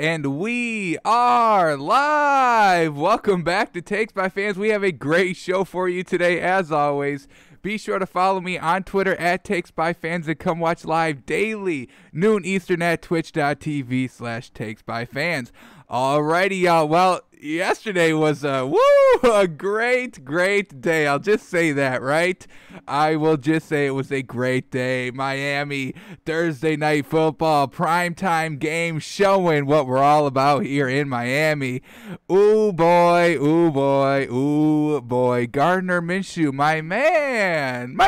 and we are live. Welcome back to Takes by Fans. We have a great show for you today, as always. Be sure to follow me on Twitter at Takes by Fans and come watch live daily, noon Eastern at twitch.tv/Takes by Fans. Alrighty, y'all. Well, yesterday was a great day. I'll just say that, right? I will just say it was a great day. Miami, Thursday night football, primetime game showing what we're all about here in Miami. Ooh boy. Gardner Minshew, my man,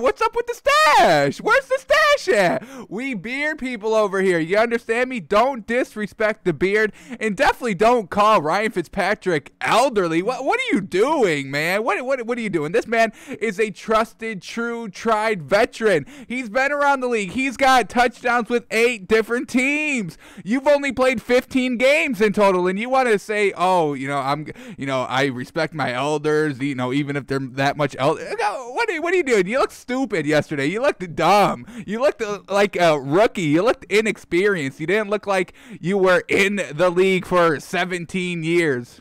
what's up with the stash? Where's the stash at? We beard people over here. You understand me? Don't disrespect the beard, and definitely don't call Ryan Fitzpatrick elderly. What are you doing, man? What are you doing? This man is a trusted, true, tried veteran. He's been around the league. He's got touchdowns with 8 different teams. You've only played 15 games in total, and you want to say, oh, I respect my elders, even if they're that much elder. What are you doing? You looked stupid yesterday. You looked dumb. You looked like a rookie. You looked inexperienced. You didn't look like you were in the league for 17 years.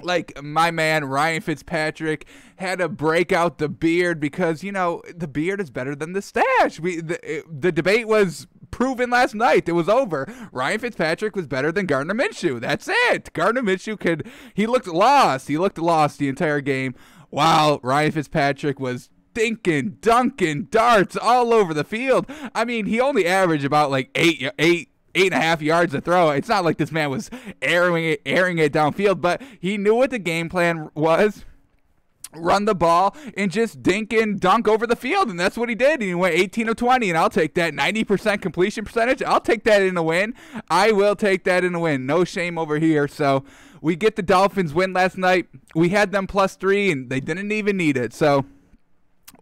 Like my man Ryan Fitzpatrick had to break out the beard because, the beard is better than the stash. The debate was proven last night. It was over. Ryan Fitzpatrick was better than Gardner Minshew. That's it. Gardner Minshew he looked lost. He looked lost the entire game, while Ryan Fitzpatrick was dunking darts all over the field. I mean, he only averaged about like 8.5 yards to throw. It's not like this man was airing it downfield, but he knew what the game plan was. Run the ball and just dunk over the field, and that's what he did. And he went 18 of 20, and I'll take that. 90% completion percentage. I'll take that in a win. I will take that in a win. No shame over here. So we get the Dolphins win last night. We had them +3, and they didn't even need it. So,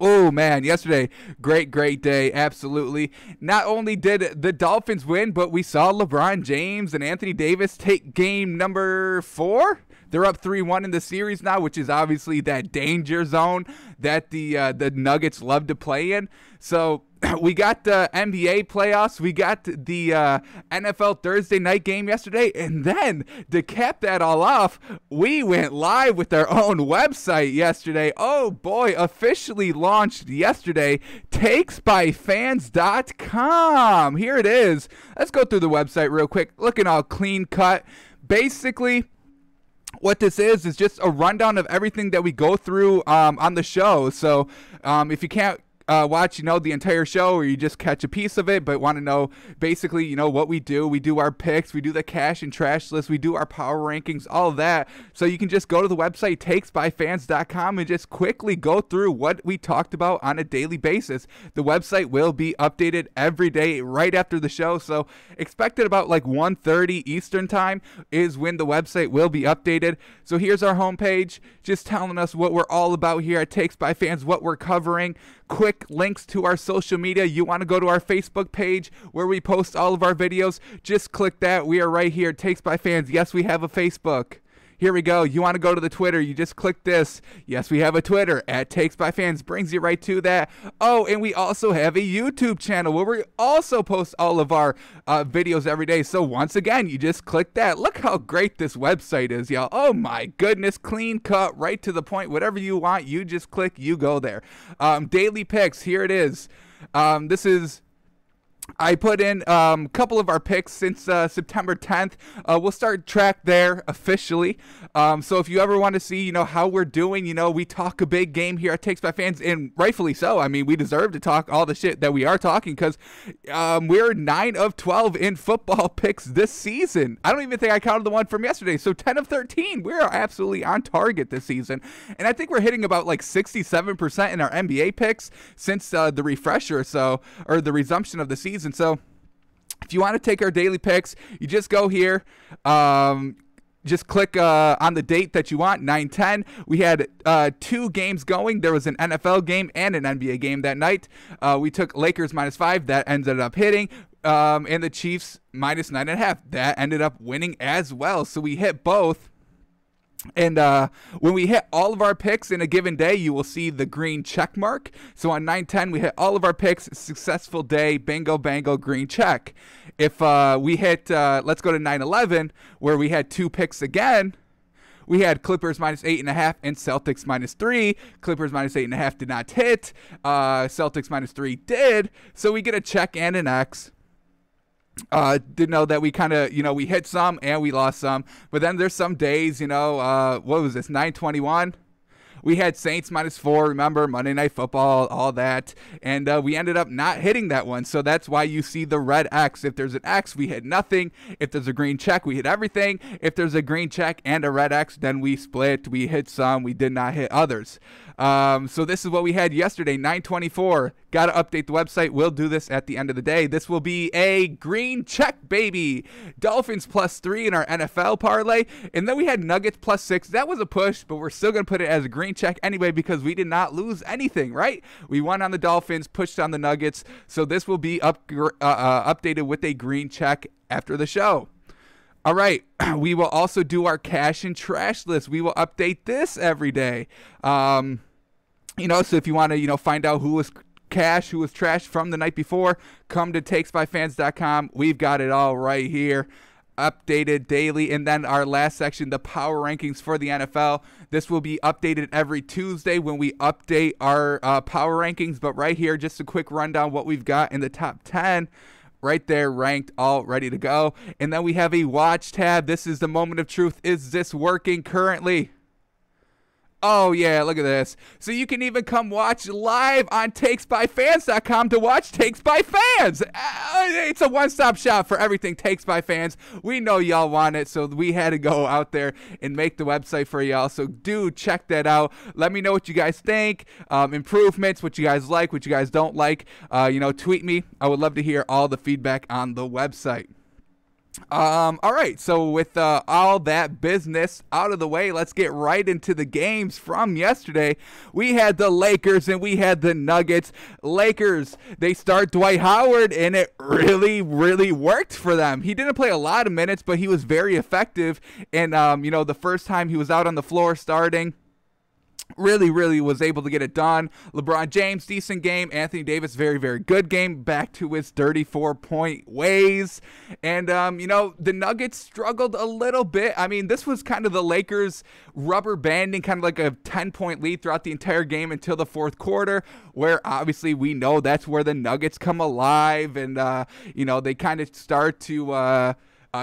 oh, man, yesterday, great day, absolutely. Not only did the Dolphins win, but we saw LeBron James and Anthony Davis take game number 4. They're up 3-1 in the series now, which is obviously that danger zone that the Nuggets love to play in. So we got the NBA playoffs. We got the NFL Thursday night game yesterday. And then to cap that all off, we went live with our own website yesterday. Oh, boy, officially launched yesterday, takesbyfans.com. Here it is. Let's go through the website real quick. Looking all clean cut. Basically, what this is just a rundown of everything that we go through on the show. So if you can't watch, the entire show, or you just catch a piece of it, but want to know basically, what we do our picks, we do the cash and trash list, we do our power rankings, all of that. So you can just go to the website, takesbyfans.com, and just quickly go through what we talked about on a daily basis. The website will be updated every day right after the show. So expect it about like 1:30 Eastern time is when the website will be updated. So here's our homepage, just telling us what we're all about here at Takes by Fans, what we're covering. Quick links to our social media. You want to go to our Facebook page where we post all of our videos, just click that. We are right here, Takes by Fans. Yes, we have a Facebook. Here we go. You want to go to the Twitter, you just click this. Yes, we have a Twitter at Takes by Fans. Brings you right to that. Oh, and we also have a YouTube channel where we also post all of our videos every day. So once again, you just click that. Look how great this website is, y'all. Oh my goodness, clean cut, right to the point. Whatever you want, you just click, you go there. Daily picks, here it is. I put in a couple of our picks since September 10th. We'll start track there officially. So if you ever want to see, how we're doing, we talk a big game here at Takes by Fans, and rightfully so. I mean, we deserve to talk all the shit that we are talking because we're 9 of 12 in football picks this season. I don't even think I counted the one from yesterday. So 10 of 13. We're absolutely on target this season. And I think we're hitting about like 67% in our NBA picks since the refresher, or the resumption of the season. So if you want to take our daily picks, you just go here, just click on the date that you want, 9/10. We had 2 games going. There was an NFL game and an NBA game that night. We took Lakers -5. That ended up hitting. And the Chiefs -9.5. That ended up winning as well. So we hit both. And when we hit all of our picks in a given day, you will see the green check mark. So on 9/10, we hit all of our picks, successful day, bingo, bango, green check. If we hit, let's go to 9/11, where we had 2 picks again. We had Clippers -8.5 and Celtics -3. Clippers -8.5 did not hit. Celtics -3 did. So we get a check and an X. Did know that we kind of, we hit some and we lost some. But then there's some days, what was this, 9/21? We had Saints -4, remember, Monday Night Football, all that. And we ended up not hitting that one. So that's why you see the red X. If there's an X, we hit nothing. If there's a green check, we hit everything. If there's a green check and a red X, then we split. We hit some. We did not hit others. So this is what we had yesterday, 9/24. Got to update the website. We'll do this at the end of the day. This will be a green check, baby. Dolphins +3 in our NFL parlay. And then we had Nuggets +6. That was a push, but we're still going to put it as a green check anyway because we did not lose anything, right? We won on the Dolphins, pushed on the Nuggets. So this will be updated with a green check after the show. All right, we will also do our cash and trash list. We will update this every day. So if you want to, find out who was cash, who was trash from the night before, come to takesbyfans.com. We've got it all right here, updated daily. And then our last section, the power rankings for the NFL. This will be updated every Tuesday when we update our power rankings. But right here, just a quick rundown what we've got in the top 10. Right there, ranked, all ready to go. And then we have a watch tab. This is the moment of truth. Is this working currently? Oh, yeah, look at this. So you can even come watch live on takesbyfans.com to watch Takes by Fans. It's a one-stop shop for everything Takes by Fans. We know y'all want it, so we had to go out there and make the website for y'all. So do check that out. Let me know what you guys think, improvements, what you guys like, what you guys don't like. Tweet me. I would love to hear all the feedback on the website. All right, so with all that business out of the way, let's get right into the games from yesterday. We had the Lakers and we had the Nuggets. Lakers, they start Dwight Howard, and it really, really worked for them. He didn't play a lot of minutes, but he was very effective. And, the first time he was out on the floor starting, really, really was able to get it done. LeBron James, decent game. Anthony Davis, very, very good game. Back to his 34-point ways. And, the Nuggets struggled a little bit. I mean, this was kind of the Lakers rubber banding, kind of like a 10-point lead throughout the entire game until the fourth quarter, where obviously we know that's where the Nuggets come alive. And, they kind of start to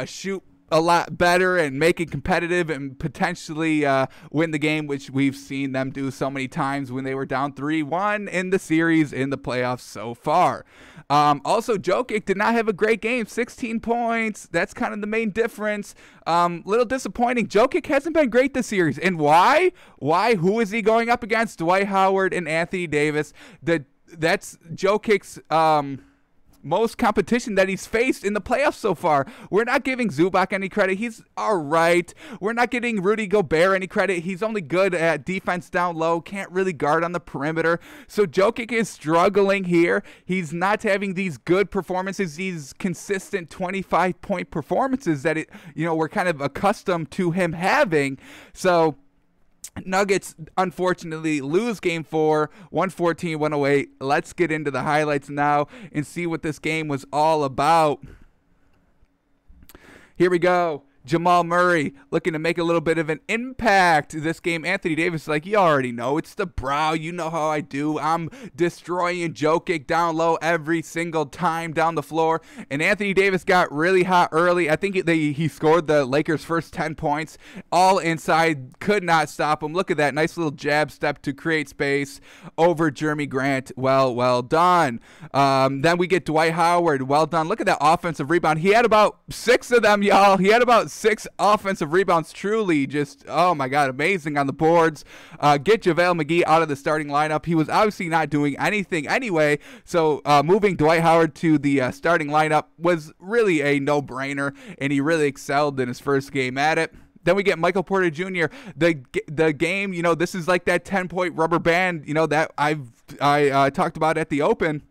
shoot a lot better and make it competitive and potentially win the game, which we've seen them do so many times when they were down 3-1 in the series in the playoffs so far. Also, Jokic did not have a great game, 16 points. That's kind of the main difference. Little disappointing. Jokic hasn't been great this series. And why? Why? Who is he going up against? Dwight Howard and Anthony Davis. That's Jokic's most competition that he's faced in the playoffs so far. We're not giving Zubac any credit. He's all right. We're not giving Rudy Gobert any credit. He's only good at defense down low, can't really guard on the perimeter. So Jokic is struggling here. He's not having these good performances, these consistent 25-point performances that we're kind of accustomed to him having. So Nuggets, unfortunately, lose game 4, 114-108. Let's get into the highlights now and see what this game was all about. Here we go. Jamal Murray looking to make a little bit of an impact this game. Anthony Davis is like, you already know, it's the brow. You know how I do. I'm destroying Jokic down low every single time down the floor. And Anthony Davis got really hot early. I think he scored the Lakers' first 10 points. All inside, could not stop him. Look at that nice little jab step to create space over Jeremy Grant. Well done. Then we get Dwight Howard. Well done. Look at that offensive rebound. He had about 6 of them, y'all. He had about 6 offensive rebounds. Truly just, oh my God, amazing on the boards. Get JaVale McGee out of the starting lineup. He was obviously not doing anything anyway, so moving Dwight Howard to the starting lineup was really a no-brainer, and he really excelled in his first game at it. Then we get Michael Porter Jr. The game, this is like that 10-point rubber band, that I talked about at the Open.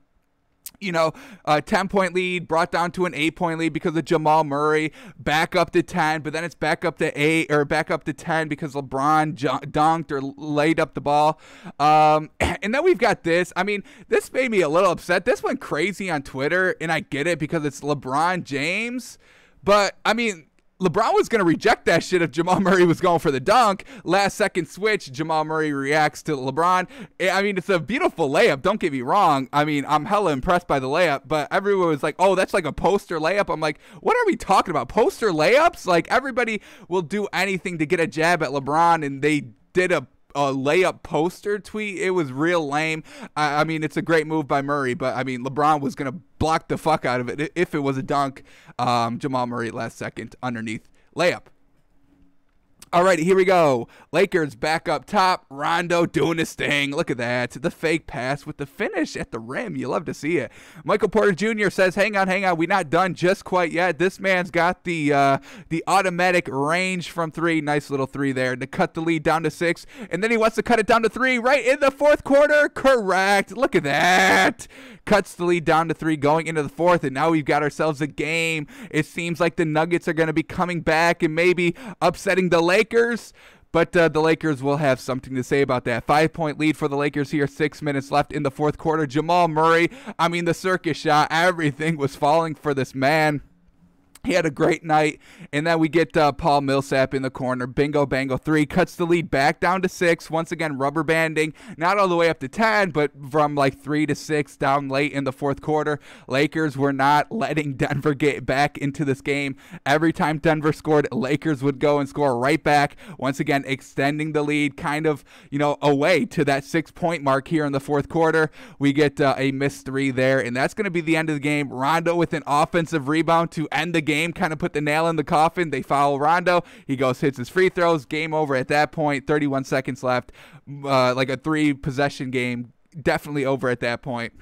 A 10-point lead brought down to an 8-point lead because of Jamal Murray, back up to 10, but then it's back up to 8 or back up to 10 because LeBron dunked or laid up the ball. And then we've got this. I mean, this made me a little upset. This went crazy on Twitter, and I get it because it's LeBron James, but I mean, LeBron was going to reject that shit if Jamal Murray was going for the dunk. Last second switch, Jamal Murray reacts to LeBron. I mean, it's a beautiful layup. Don't get me wrong. I mean, I'm hella impressed by the layup, but everyone was like, oh, that's like a poster layup. I'm like, what are we talking about? Poster layups? Like, everybody will do anything to get a jab at LeBron, and they did a layup poster tweet. It was real lame. I mean, it's a great move by Murray, but I mean, LeBron was going to block the fuck out of it if it was a dunk. Jamal Murray last second underneath layup. All right, here we go. Lakers back up top. Rondo doing his thing. Look at that. The fake pass with the finish at the rim. You love to see it. Michael Porter Jr. says, hang on. We're not done just quite yet. This man's got the automatic range from 3. Nice little 3 there to cut the lead down to 6. And then he wants to cut it down to 3 right in the fourth quarter. Correct. Look at that. Cuts the lead down to 3 going into the fourth. And now we've got ourselves a game. It seems like the Nuggets are going to be coming back and maybe upsetting the Lakers, but the Lakers will have something to say about that. 5-point lead for the Lakers here, 6 minutes left in the fourth quarter. Jamal Murray, I mean, the circus shot, everything was falling for this man. He had a great night, and then we get Paul Millsap in the corner. Bingo, bango, 3. Cuts the lead back down to 6. Once again, rubber banding. Not all the way up to 10, but from like 3 to 6 down late in the fourth quarter. Lakers were not letting Denver get back into this game. Every time Denver scored, Lakers would go and score right back. Once again, extending the lead kind of, away to that 6-point mark here in the fourth quarter. We get a missed 3 there, and that's going to be the end of the game. Rondo with an offensive rebound to end the game, kind of put the nail in the coffin. They foul Rondo. He goes, hits his free throws. Game over at that point. 31 seconds left. Like a 3-possession game. Definitely over at that point.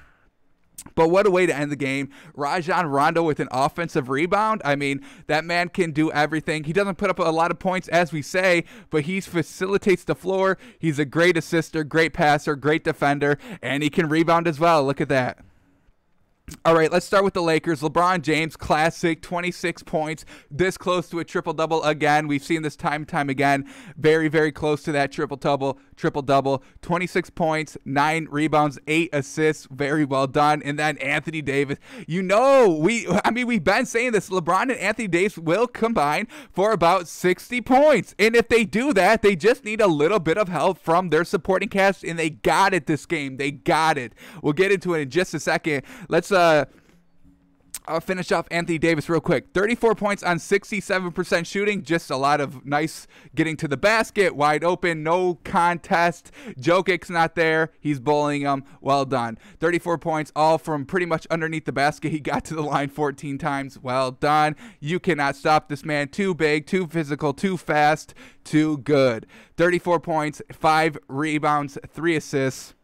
But what a way to end the game. Rajon Rondo with an offensive rebound. I mean, that man can do everything. He doesn't put up a lot of points, as we say, but he facilitates the floor. He's a great assister, great passer, great defender, and he can rebound as well. Look at that. All right, let's start with the Lakers. LeBron James, classic, 26 points, this close to a triple-double again. We've seen this time and time again. Very, very close to that triple-double. 26 points, 9 rebounds, 8 assists. Very well done. And then Anthony Davis. We've been saying this. LeBron and Anthony Davis will combine for about 60 points. And if they do that, they just need a little bit of help from their supporting cast, and they got it this game. They got it. We'll get into it in just a second. Let's I'll finish off Anthony Davis real quick. 34 points on 67% shooting. Just a lot of nice getting to the basket. Wide open. No contest. Jokic's not there. He's bullying him. Well done. 34 points, all from pretty much underneath the basket. He got to the line 14 times. Well done. You cannot stop this man. Too big, too physical, too fast, too good. 34 points, 5 rebounds, 3 assists.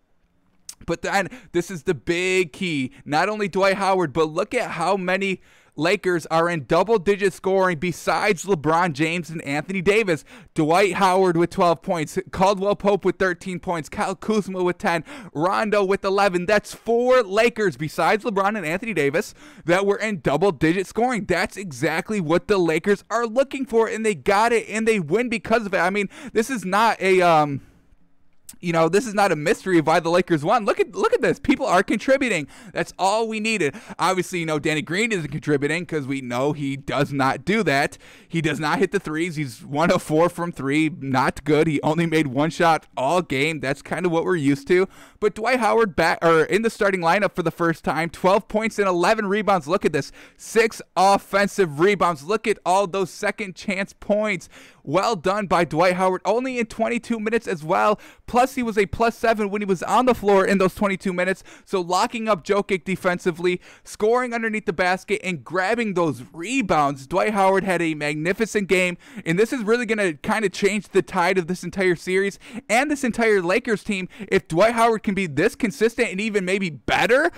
But then, this is the big key. Not only Dwight Howard, but look at how many Lakers are in double-digit scoring besides LeBron James and Anthony Davis. Dwight Howard with 12 points. Caldwell Pope with 13 points. Kyle Kuzma with 10. Rondo with 11. That's 4 Lakers besides LeBron and Anthony Davis that were in double-digit scoring. That's exactly what the Lakers are looking for, and they got it, and they win because of it. I mean, this is not a... this is not a mystery of why the Lakers won. Look at this. People are contributing. That's all we needed. Obviously, Danny Green isn't contributing because we know he does not do that. He does not hit the threes. He's 1 of 4 from 3. Not good. He only made 1 shot all game. That's kind of what we're used to. But Dwight Howard in the starting lineup for the first time. 12 points and 11 rebounds. Look at this. 6 offensive rebounds. Look at all those second chance points. Well done by Dwight Howard. Only in 22 minutes as well. Plus, he was a +7 when he was on the floor in those 22 minutes. So locking up Jokic defensively, scoring underneath the basket, and grabbing those rebounds. Dwight Howard had a magnificent game, and this is really going to kind of change the tide of this entire series and this entire Lakers team. If Dwight Howard can be this consistent and even maybe better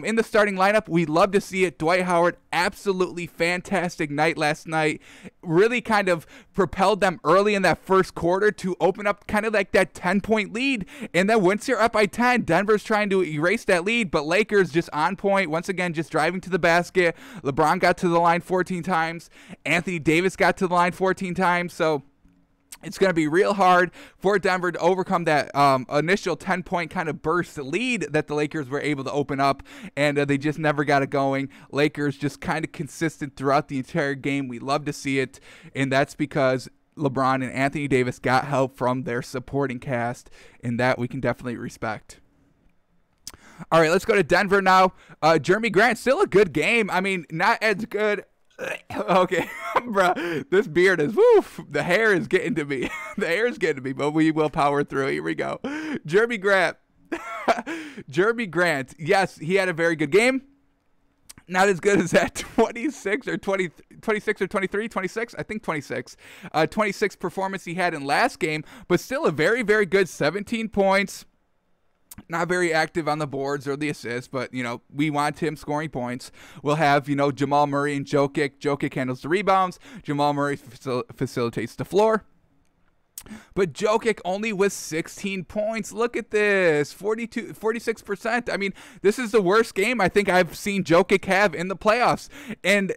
in the starting lineup, we love to see it. Dwight Howard, absolutely fantastic night last night. really kind of propelled them early in that first quarter to open up kind of like that 10-point lead. And then once you're up by 10, Denver's trying to erase that lead, but Lakers just on point. Once again, just driving to the basket. LeBron got to the line 14 times. Anthony Davis got to the line 14 times. So it's going to be real hard for Denver to overcome that initial 10-point kind of burst lead that the Lakers were able to open up, and they just never got it going. Lakers just kind of consistent throughout the entire game. We love to see it, and that's because LeBron and Anthony Davis got help from their supporting cast, and that we can definitely respect. All right, let's go to Denver now. Jeremy Grant, still a good game. I mean, not as good. Okay, bro, this beard is, woof, the hair is getting to me. The hair is getting to me, but we will power through. Here we go. Jeremy Grant. Jeremy Grant, yes, he had a very good game. Not as good as that 26 or 23, 26, I think 26. 26 performance he had in last game, but still a very, very good 17 points. Not very active on the boards or the assists, but, you know, we want him scoring points. We'll have, you know, Jamal Murray and Jokic. Jokic handles the rebounds. Jamal Murray facilitates the floor. But Jokic only with 16 points. Look at this, 46%. I mean, this is the worst game I think I've seen Jokic have in the playoffs. And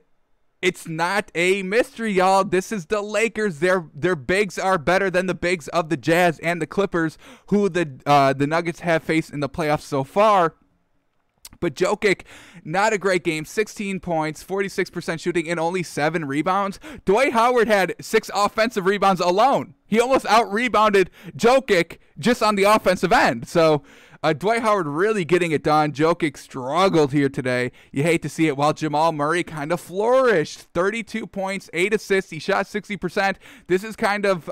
it's not a mystery, y'all. This is the Lakers. Their bigs are better than the bigs of the Jazz and the Clippers, who the Nuggets have faced in the playoffs so far. But Jokic, not a great game. 16 points, 46% shooting, and only 7 rebounds. Dwight Howard had 6 offensive rebounds alone. He almost out-rebounded Jokic just on the offensive end. So Dwight Howard really getting it done. Jokic struggled here today. You hate to see it, while Jamal Murray kind of flourished. 32 points, 8 assists. He shot 60%. This is kind of,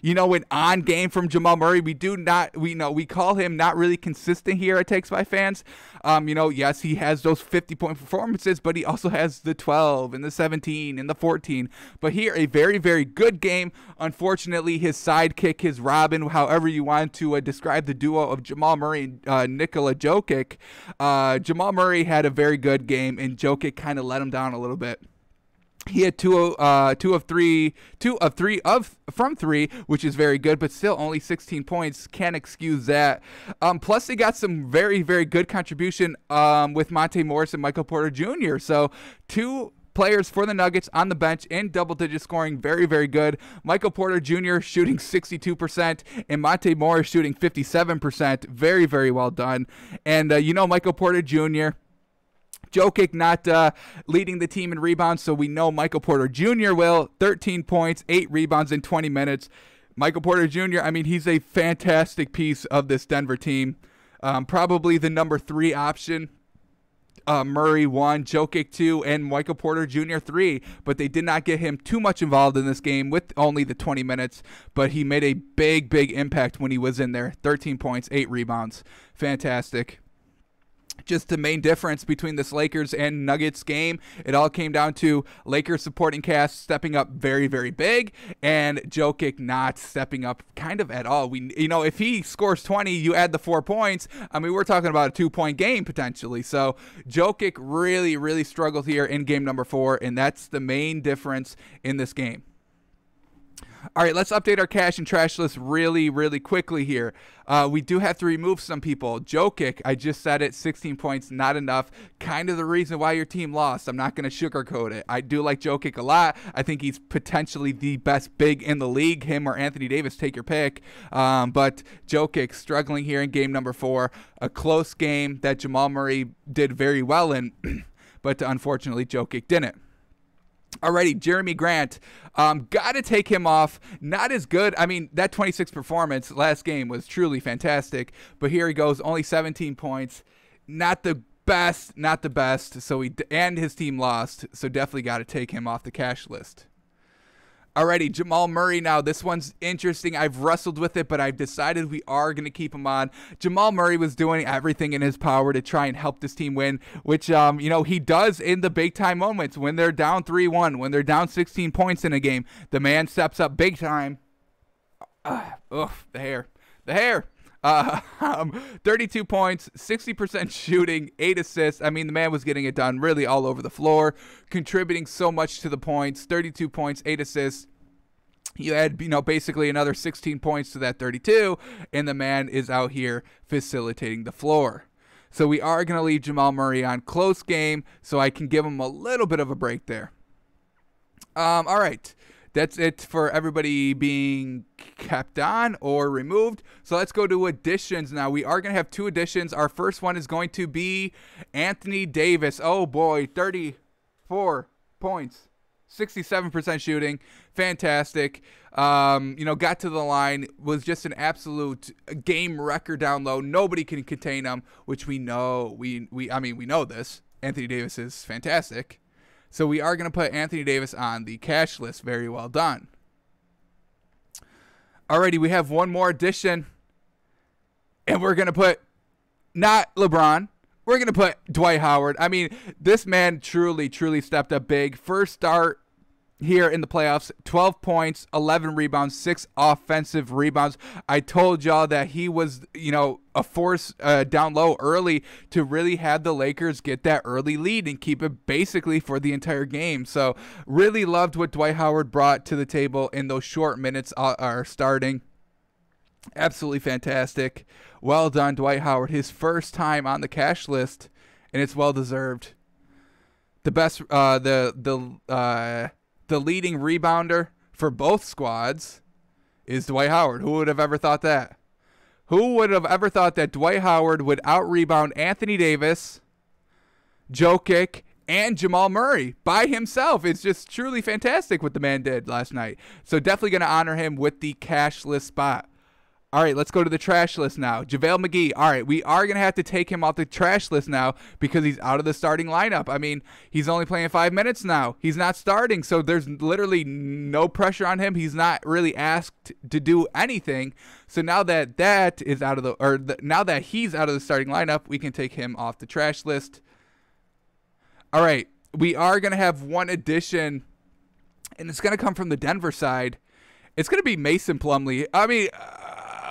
you know, an on game from Jamal Murray. We call him not really consistent here at Takes by Fans. You know, yes, he has those 50-point performances, but he also has the 12 and the 17 and the 14. But here, a very, very good game. Unfortunately, his sidekick, his Robin, however you want to describe the duo of Jamal Murray and Nikola Jokic. Jamal Murray had a very good game, and Jokic kind of let him down a little bit. He had two of three from three, which is very good, but still only 16 points. Can't excuse that. Plus, they got some very, very good contribution with Monte Morris and Michael Porter Jr. So, 2 players for the Nuggets on the bench in double-digit scoring. Very, very good. Michael Porter Jr. shooting 62% and Monte Morris shooting 57%. Very, very well done. And, you know, Michael Porter Jr., Jokic not leading the team in rebounds, so we know Michael Porter Jr. will. 13 points, 8 rebounds in 20 minutes. Michael Porter Jr., I mean, he's a fantastic piece of this Denver team. Probably the number 3 option. Murray 1, Jokic 2, and Michael Porter Jr. 3, but they did not get him too much involved in this game with only the 20 minutes, but he made a big, big impact when he was in there. 13 points, 8 rebounds. Fantastic. Just the main difference between this Lakers and Nuggets game, it all came down to Lakers supporting cast stepping up very, very big, and Jokic not stepping up kind of at all. You know, if he scores 20, you add the 4 points. I mean, we're talking about a 2-point game potentially. So Jokic really, really struggled here in game number 4, and that's the main difference in this game. All right, let's update our cash and trash list really, really quickly here. We do have to remove some people. Jokic, I just said it, 16 points, not enough. Kind of the reason why your team lost. I'm not going to sugarcoat it. I do like Jokic a lot. I think he's potentially the best big in the league. Him or Anthony Davis, take your pick. But Jokic struggling here in game number 4. A close game that Jamal Murray did very well in, but unfortunately Jokic didn't. Alrighty, Jeremy Grant, got to take him off. Not as good. I mean, that 26 performance last game was truly fantastic, but here he goes, only 17 points. Not the best, not the best. So and his team lost, so definitely got to take him off the cash list. Alrighty, Jamal Murray now. This one's interesting. I've wrestled with it, but I've decided we are going to keep him on. Jamal Murray was doing everything in his power to try and help this team win, which, you know, he does in the big-time moments. When they're down 3-1, when they're down 16 points in a game, the man steps up big time. The hair. 32 points, 60% shooting, 8 assists. I mean, the man was getting it done really all over the floor, contributing so much to the points. 32 points, 8 assists. You add, basically another 16 points to that 32, and the man is out here facilitating the floor. So we are going to leave Jamal Murray on close game, so I can give him a little bit of a break there. All right. That's it for everybody being kept on or removed. So let's go to additions now. We are going to have 2 additions. Our first one is going to be Anthony Davis. Oh, boy, 34 points, 67% shooting. Fantastic. Got to the line, was just an absolute game wrecker down low. Nobody can contain him, which we know. We know this. Anthony Davis is fantastic. So we are going to put Anthony Davis on the cash list. Very well done. Alrighty, we have one more addition. And we're going to put not LeBron. We're going to put Dwight Howard. I mean, this man truly, truly stepped up big. First start here in the playoffs, 12 points, 11 rebounds, 6 offensive rebounds. I told y'all that he was, a force down low early to really have the Lakers get that early lead and keep it basically for the entire game. So really loved what Dwight Howard brought to the table in those short minutes are starting. Absolutely fantastic. Well done, Dwight Howard. His first time on the cash list, and it's well deserved. The best, the leading rebounder for both squads is Dwight Howard. Who would have ever thought that? Who would have ever thought that Dwight Howard would out-rebound Anthony Davis, Jokic, and Jamal Murray by himself? It's just truly fantastic what the man did last night. So definitely going to honor him with the cash list spot. All right, let's go to the trash list now. JaVale McGee. All right, we are going to have to take him off the trash list now because he's out of the starting lineup. I mean, he's only playing 5 minutes now. He's not starting, so there's literally no pressure on him. He's not really asked to do anything. So now that is out of now that he's out of the starting lineup, we can take him off the trash list. All right, we are going to have one addition, and it's going to come from the Denver side. It's going to be Mason Plumlee. I mean,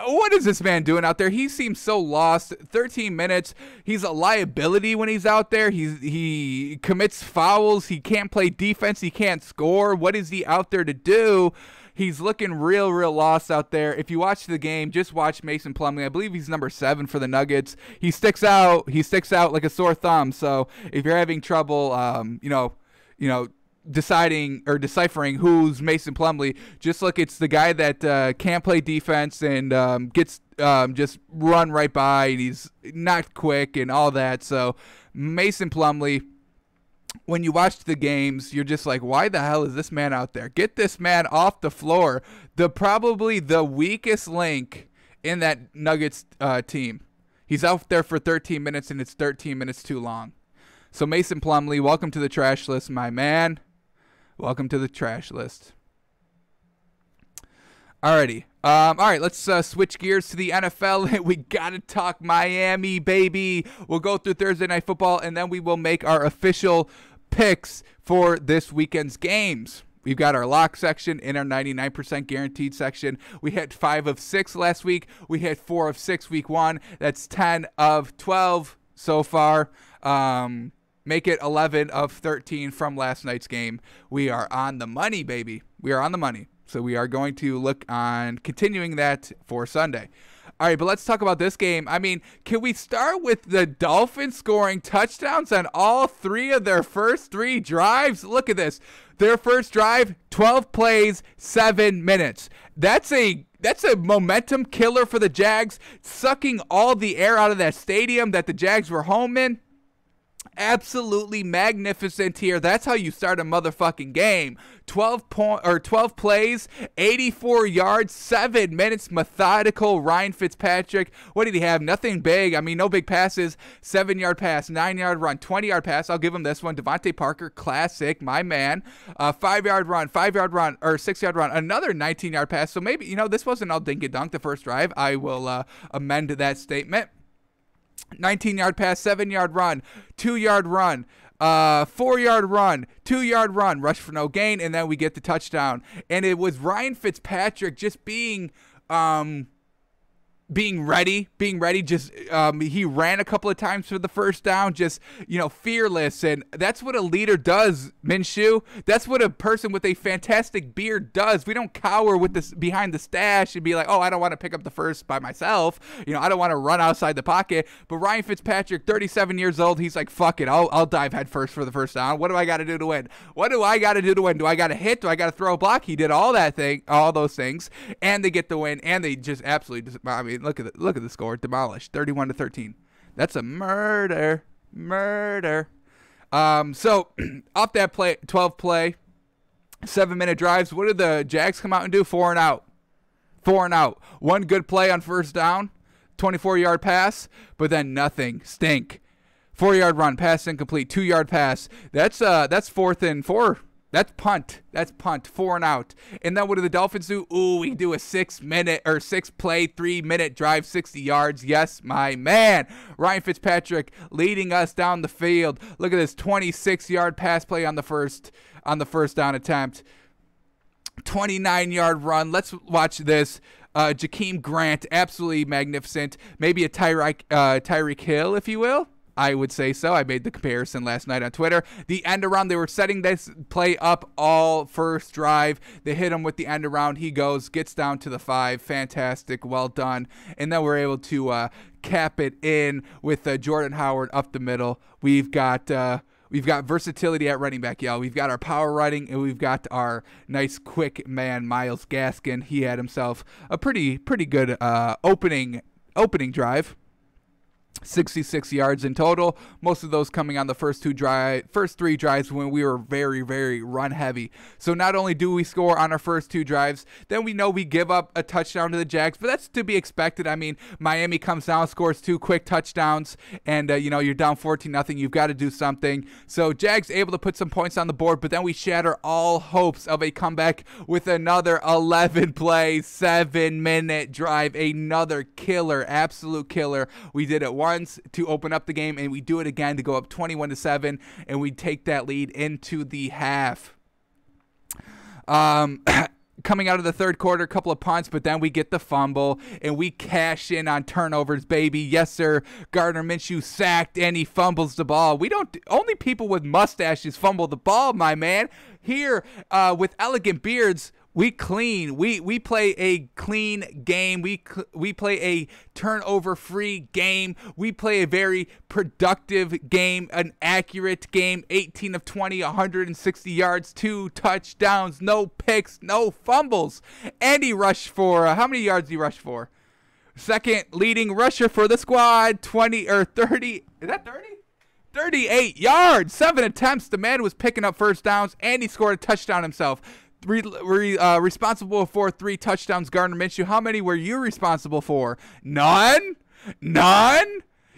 what is this man doing out there? He seems so lost. 13 minutes. He's a liability when he's out there. He commits fouls. He can't play defense. He can't score. What is he out there to do? He's looking real lost out there. If you watch the game, just watch Mason Plumlee. I believe he's number 7 for the Nuggets. He sticks out. He sticks out like a sore thumb. So if you're having trouble, deciding or deciphering who's Mason Plumlee, just look, it's the guy that can't play defense and gets just run right by, and he's not quick and all that. So Mason Plumlee, when you watch the games, you're just like, why the hell is this man out there? Get this man off the floor. Probably the weakest link in that Nuggets team. He's out there for 13 minutes, and it's 13 minutes too long. So Mason Plumlee, welcome to the trash list, my man. Welcome to the trash list. Alrighty. All right, let's switch gears to the NFL. We got to talk Miami, baby. We'll go through Thursday Night Football, and then we will make our official picks for this weekend's games. We've got our lock section and our 99% guaranteed section. We hit 5 of 6 last week. We hit 4 of 6 week 1. That's 10 of 12 so far. Make it 11 of 13 from last night's game. We are on the money, baby. We are on the money. So we are going to look on continuing that for Sunday. All right, but let's talk about this game. I mean, can we start with the Dolphins scoring touchdowns on all 3 of their first 3 drives? Look at this. Their first drive, 12 plays, 7 minutes. That's a momentum killer for the Jags, sucking all the air out of that stadium that the Jags were home in. Absolutely magnificent here. That's how you start a motherfucking game. 12 plays, 84 yards, 7 minutes, methodical. Ryan Fitzpatrick, what did he have? Nothing big. I mean, no big passes. 7-yard pass, 9-yard run, 20-yard pass. I'll give him this one. Devontae Parker, classic, my man. 5-yard run, 5-yard run, or 6-yard run. Another 19-yard pass. So maybe, this wasn't all dink and dunk the first drive. I will amend that statement. 19-yard pass, 7-yard run, 2-yard run, 4-yard run, 2-yard run, rush for no gain, and then we get the touchdown. And it was Ryan Fitzpatrick just being being ready. Just he ran a couple of times for the first down, just fearless, and that's what a leader does, Minshew. That's what a person with a fantastic beard does. We don't cower with this behind the stash and be like, oh, I don't want to pick up the first by myself. I don't want to run outside the pocket. But Ryan Fitzpatrick, 37 years old, he's like, fuck it, I'll dive head first for the first down. What do I got to do to win? Do I got to hit? Do I got to throw a block? He did all those things, and they get the win, and they just absolutely. I mean, look at the score, demolished, 31-13. That's a murder. So off that play, 12 play, 7-minute drives. What did the Jags come out and do? 4 and out. One good play on first down, 24-yard pass, but then nothing. Stink. 4-yard run, pass incomplete. 2-yard pass. That's 4th and 4. That's punt. 4 and out. And then what do the Dolphins do? Ooh, we do a 6-minute or 6-play, 3-minute drive, 60 yards. Yes, my man. Ryan Fitzpatrick leading us down the field. Look at this 26-yard pass play on the first down attempt. 29-yard run. Let's watch this. Jakeem Grant, absolutely magnificent. Maybe a Tyreek Hill, if you will. I would say so. I made the comparison last night on Twitter. The end around, they were setting this play up all first drive. They hit him with the end around. He gets down to the 5. Fantastic. Well done. And then we're able to cap it in with Jordan Howard up the middle. We've got versatility at running back, y'all. We've got our power running, and we've got our nice quick man, Myles Gaskin. He had himself a pretty good opening drive. 66 yards in total, most of those coming on the first 3 drives when we were very, very run heavy. So not only do we score on our first 2 drives, then we know we give up a touchdown to the Jags, but that's to be expected. I mean, Miami comes down, scores 2 quick touchdowns, and you're down 14-0. You've got to do something. So Jags able to put some points on the board, but then we shatter all hopes of a comeback with another 11-play, 7-minute drive, another killer, absolute killer. We did it once to open up the game, and we do it again to go up 21-7, and we take that lead into the half. Coming out of the third quarter, a couple of punts, but then we get the fumble, and we cash in on turnovers, baby. Yes, sir. Gardner Minshew sacked, and he fumbles the ball. Only people with mustaches fumble the ball, my man. Here, with elegant beards, we clean. We play a clean game. We play a turnover-free game. We play a very productive game, an accurate game. 18 of 20, 160 yards, 2 touchdowns, no picks, no fumbles. And he rushed for how many yards did he rush for? Second leading rusher for the squad, 30. Is that 30? 38 yards, 7 attempts. The man was picking up first downs, and he scored a touchdown himself. Responsible for 3 touchdowns, Gardner Minshew. How many were you responsible for? None?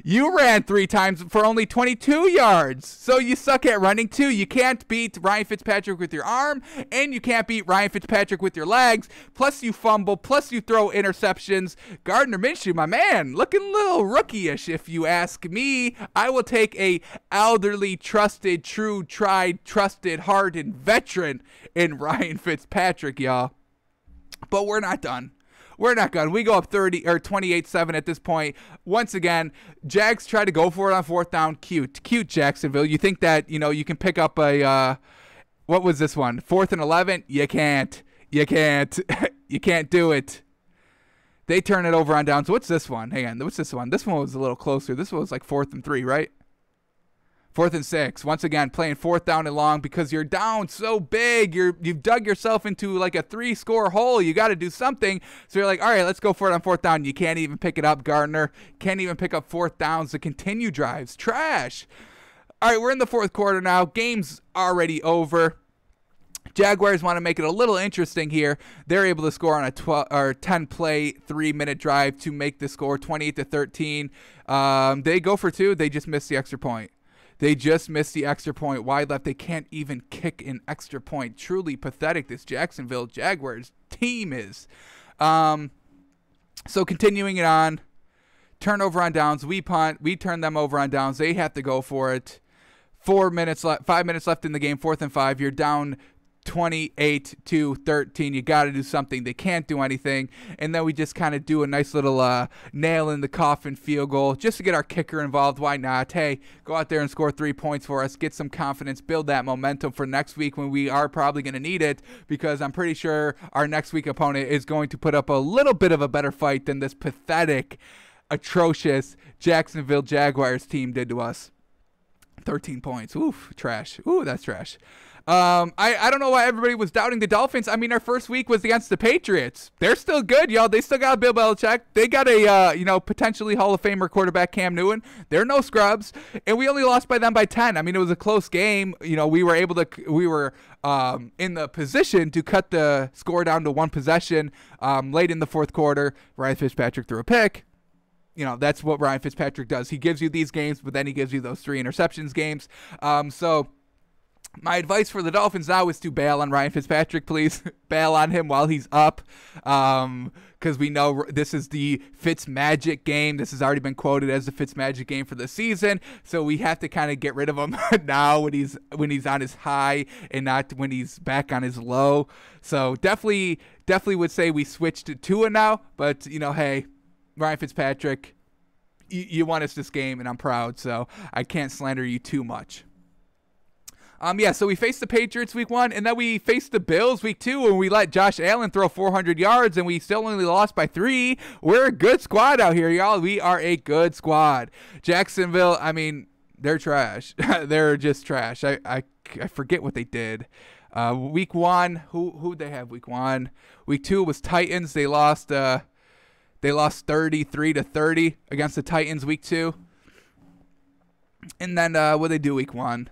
You ran 3 times for only 22 yards. So you suck at running too. You can't beat Ryan Fitzpatrick with your arm, and you can't beat Ryan Fitzpatrick with your legs. Plus you fumble, plus you throw interceptions. Gardner Minshew, my man, looking a little rookie-ish if you ask me. I will take a elderly, trusted, true, tried, trusted, hardened veteran in Ryan Fitzpatrick, y'all. But we're not done. We're not good. We go up 28-7 at this point. Once again, Jags try to go for it on 4th down. Cute Jacksonville. You think that, you can pick up a, what was this one? 4th and 11? You can't. You can't do it. They turn it over on downs. What's this one? Hang on. What's this one? This one was a little closer. This one was like 4th and 3, right? 4th and 6. Once again, playing 4th down and long because you're down so big. You've dug yourself into like a 3-score hole. You got to do something. So you're like, all right, let's go for it on 4th down. You can't even pick it up, Gardner. Can't even pick up 4th downs to continue drives. Trash. All right, we're in the 4th quarter now. Game's already over. Jaguars want to make it a little interesting here. They're able to score on a 10-play, 3-minute drive to make the score 28-13. They go for 2. They just missed the extra point. Wide left. They can't even kick an extra point. Truly pathetic, this Jacksonville Jaguars team is. So continuing it on. Turnover on downs. We punt. We turn them over on downs. They have to go for it. 5 minutes left in the game. 4th and 5. You're down 28-13. You got to do something. They can't do anything. And then we just kind of do a nice little nail in the coffin field goal just to get our kicker involved. Why not? Hey, go out there and score 3 points for us. Get some confidence. Build that momentum for next week when we are probably going to need it, because I'm pretty sure our next week opponent is going to put up a little bit of a better fight than this pathetic, atrocious Jacksonville Jaguars team did to us. 13 points. Oof, trash. Ooh, that's trash. I don't know why everybody was doubting the Dolphins. I mean, our first week was against the Patriots. They're still good, y'all. They still got Bill Belichick. They got a, potentially Hall of Famer quarterback Cam Newton. They're no scrubs. And we only lost by them by 10. I mean, it was a close game. We were in the position to cut the score down to one possession late in the fourth quarter. Ryan Fitzpatrick threw a pick. That's what Ryan Fitzpatrick does. He gives you these games, but then he gives you those 3 interceptions games. So my advice for the Dolphins now is to bail on Ryan Fitzpatrick, please. Bail on him while he's up, because we know this is the Fitzmagic game. This has already been quoted as the Fitzmagic game for the season, so we have to kind of get rid of him now when he's on his high and not when he's back on his low. So definitely would say we switched to Tua now, but hey, Ryan Fitzpatrick, you won us this game, and I'm proud, so I can't slander you too much. So we faced the Patriots week 1, and then we faced the Bills week 2, and we let Josh Allen throw 400 yards, and we still only lost by 3. We're a good squad out here, y'all. We are a good squad. Jacksonville, I mean, they're trash. They're just trash. I forget what they did. Week 1, who'd they have week 1? Week 2 was Titans. They lost 33-30 against the Titans week 2. And then what'd they do week 1?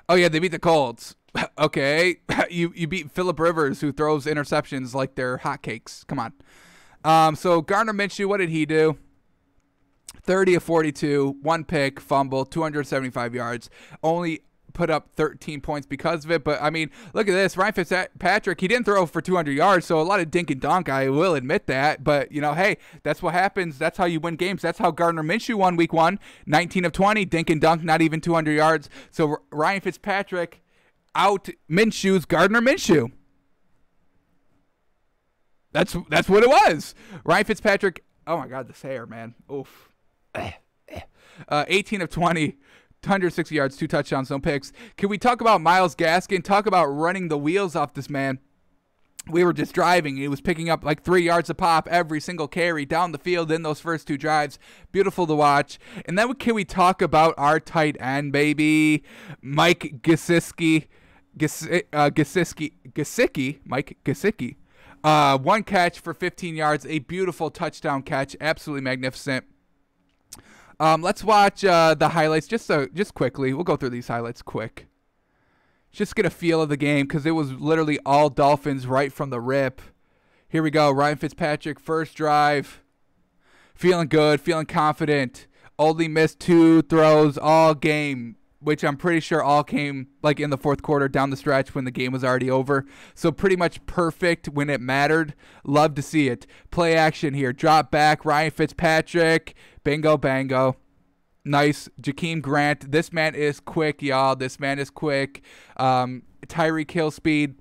Oh, yeah, they beat the Colts. Okay. You beat Phillip Rivers, who throws interceptions like they're hotcakes. Come on. So Gardner Minshew, what did he do? 30 of 42, 1 pick, fumble, 275 yards. Only put up 13 points because of it. But, I mean, look at this. Ryan Fitzpatrick, he didn't throw for 200 yards, so a lot of dink and dunk. I will admit that. But, hey, that's what happens. That's how you win games. That's how Gardner Minshew won week 1. 19 of 20, dink and dunk, not even 200 yards. So Ryan Fitzpatrick out Minshew's Gardner Minshew. That's what it was. Ryan Fitzpatrick, oh, my God, this hair, man. Oof. 18 of 20. 160 yards, 2 touchdowns, no picks. Can we talk about Myles Gaskin? Talk about running the wheels off this man. We were just driving. He was picking up like 3 yards a pop every single carry down the field in those first 2 drives. Beautiful to watch. And then can we talk about our tight end, baby? Mike Gesicki. Mike Gesicki. 1 catch for 15 yards. A beautiful touchdown catch. Absolutely magnificent. Let's watch the highlights just quickly. We'll go through these highlights quick. Just get a feel of the game, because it was literally all Dolphins right from the rip. Here we go. Ryan Fitzpatrick, first drive. Feeling good, feeling confident. Only missed 2 throws all game, which I'm pretty sure all came like in the fourth quarter down the stretch when the game was already over. So pretty much perfect when it mattered. Love to see it. Play action here. Drop back. Ryan Fitzpatrick. Bingo, bango. Nice. Jakeem Grant. This man is quick, y'all. This man is quick. Tyreek Hill speed.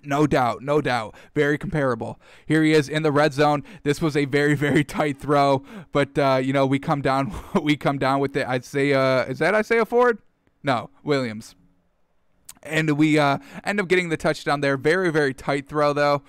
No doubt. No doubt. Very comparable. Here he is in the red zone. This was a very, very tight throw. But, we come down with it. I'd say, is that Isaiah Ford? No, Williams. And we end up getting the touchdown there. Very, very tight throw, though.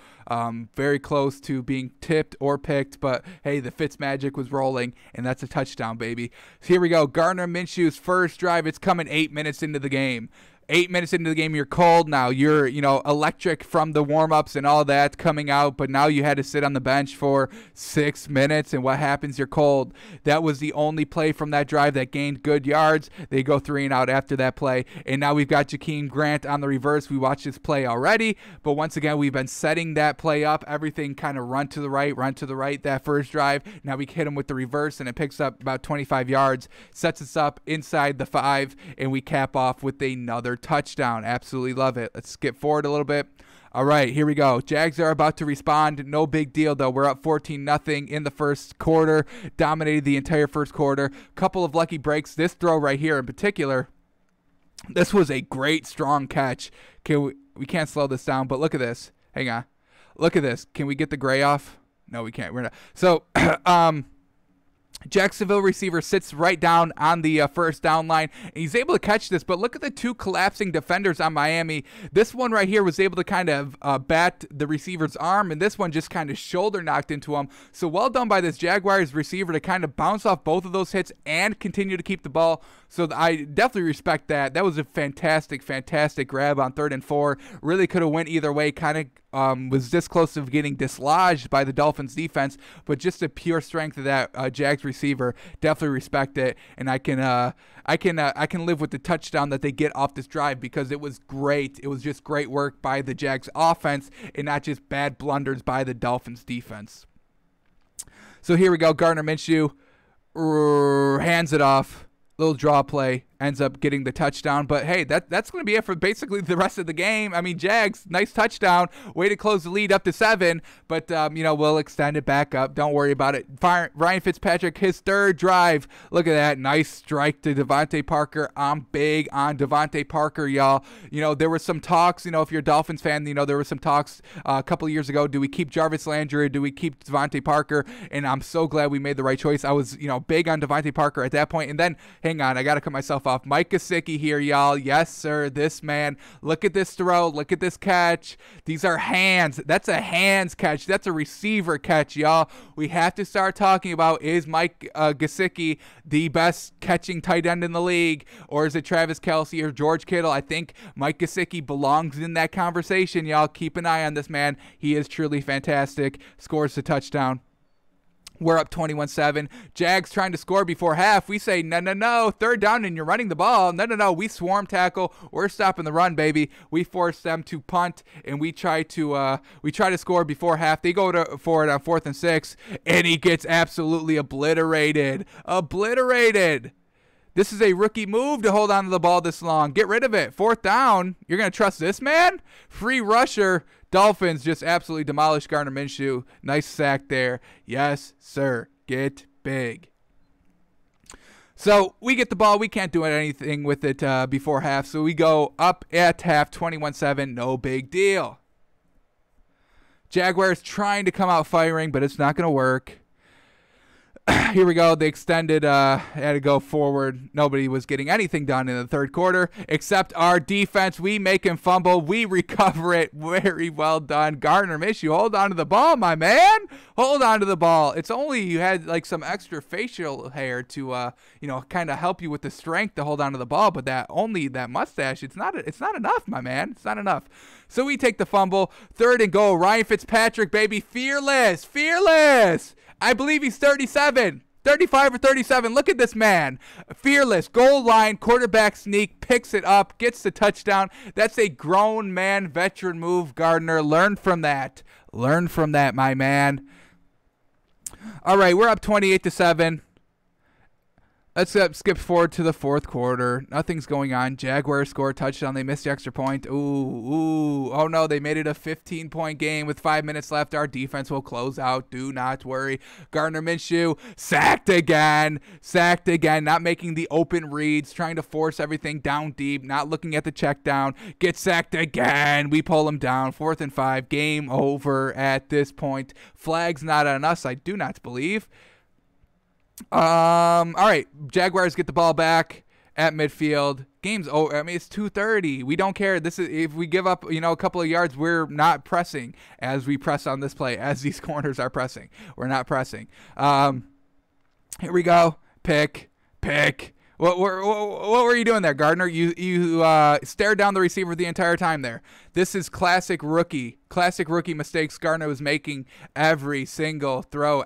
Very close to being tipped or picked. But, hey, the Fitzmagic was rolling, and that's a touchdown, baby. So here we go. Gardner Minshew's first drive. It's coming 8 minutes into the game. 8 minutes into the game, you're cold now. You're, electric from the warm-ups and all that coming out, but now you had to sit on the bench for 6 minutes, and what happens? You're cold. That was the only play from that drive that gained good yards. They go 3 and out after that play, and now we've got Jakeem Grant on the reverse. We watched this play already, but once again, we've been setting that play up. Everything kind of run to the right, that first drive. Now we hit him with the reverse, and it picks up about 25 yards, sets us up inside the 5, and we cap off with another touchdown. Absolutely love it. Let's skip forward a little bit. All right, here we go. Jags are about to respond. No big deal, though. We're up 14-0 in the first quarter. Dominated the entire first quarter. Couple of lucky breaks. This throw right here in particular This was a great, strong catch. We can't slow this down, but look at this. Hang on. Look at this. Can we get the gray off? No, we can't. We're not. So, Jacksonville receiver sits right down on the first down line, and he's able to catch this, but look at the two collapsing defenders on Miami. This one right here was able to kind of bat the receiver's arm, and this one just kind of shoulder knocked into him. So well done by this Jaguars receiver to kind of bounce off both of those hits and continue to keep the ball. So I definitely respect that. That was a fantastic, fantastic grab on 3rd and 4. Really could have went either way. Kind of was this close to getting dislodged by the Dolphins defense, but just the pure strength of that Jags receiver, definitely respect it. And I can live with the touchdown that they get off this drive because it was great. It was just great work by the Jags offense and not just bad blunders by the Dolphins defense. So here we go. Gardner Minshew hands it off. Little draw play, ends up getting the touchdown. But, hey, that's going to be it for basically the rest of the game. I mean, Jags, nice touchdown. Way to close the lead up to 7. But, we'll extend it back up. Don't worry about it. Ryan Fitzpatrick, his 3rd drive. Look at that. Nice strike to Devontae Parker. I'm big on Devontae Parker, y'all. There were some talks, if you're a Dolphins fan, there were some talks a couple of years ago. Do we keep Jarvis Landry or do we keep Devontae Parker? And I'm so glad we made the right choice. I was, big on Devontae Parker at that point. And then, hang on, I got to cut myself off. Mike Gesicki here, y'all. Yes, sir. This man. Look at this throw. Look at this catch. These are hands. That's a hands catch. That's a receiver catch, y'all. We have to start talking about, is Mike Gesicki the best catching tight end in the league, or is it Travis Kelce or George Kittle? I think Mike Gesicki belongs in that conversation, y'all. Keep an eye on this man. He is truly fantastic. Scores the touchdown. We're up 21-7. Jags trying to score before half. We say, no. 3rd down and you're running the ball. No. We swarm tackle. We're stopping the run, baby. We force them to punt, and we try to score before half. They go for it on 4th and 6, and he gets absolutely obliterated. This is a rookie move to hold on to the ball this long. Get rid of it. 4th down. You're going to trust this man? Free rusher. Dolphins just absolutely demolished Gardner Minshew. Nice sack there. Yes, sir. Get big. So we get the ball. We can't do anything with it before half. So we go up at half, 21-7. No big deal. Jaguars trying to come out firing, but it's not going to work. Here we go. They extended, had to go forward. Nobody was getting anything done in the 3rd quarter except our defense. We make him fumble. We recover it. Very well done. Gardner Minshew, hold on to the ball, my man. Hold on to the ball. It's only you had like some extra facial hair to, kind of help you with the strength to hold on to the ball. But that mustache, it's not enough, my man. It's not enough. So we take the fumble. 3rd and goal. Ryan Fitzpatrick, baby. Fearless. I believe he's 35 or 37. Look at this man. Fearless. Goal line, quarterback sneak, picks it up, gets the touchdown. That's a grown man veteran move, Gardner. Learn from that, my man. All right, we're up 28-7. Let's skip forward to the 4th quarter. Nothing's going on. Jaguars score a touchdown. They missed the extra point. Ooh. Oh, no. They made it a 15-point game with 5 minutes left. Our defense will close out. Do not worry. Gardner Minshew sacked again. Not making the open reads. Trying to force everything down deep. Not looking at the check down. Gets sacked again. We pull him down. 4th and 5. Game over at this point. Flags not on us, I do not believe. All right, Jaguars get the ball back at midfield. Game's over. I mean, it's 2:30. We don't care. This is if we give up, a couple of yards, we're not pressing as we press on this play. As these corners are pressing, we're not pressing. Here we go. Pick. What were you doing there, Gardner? You stared down the receiver the entire time there. This is classic rookie mistakes Gardner was making every single throw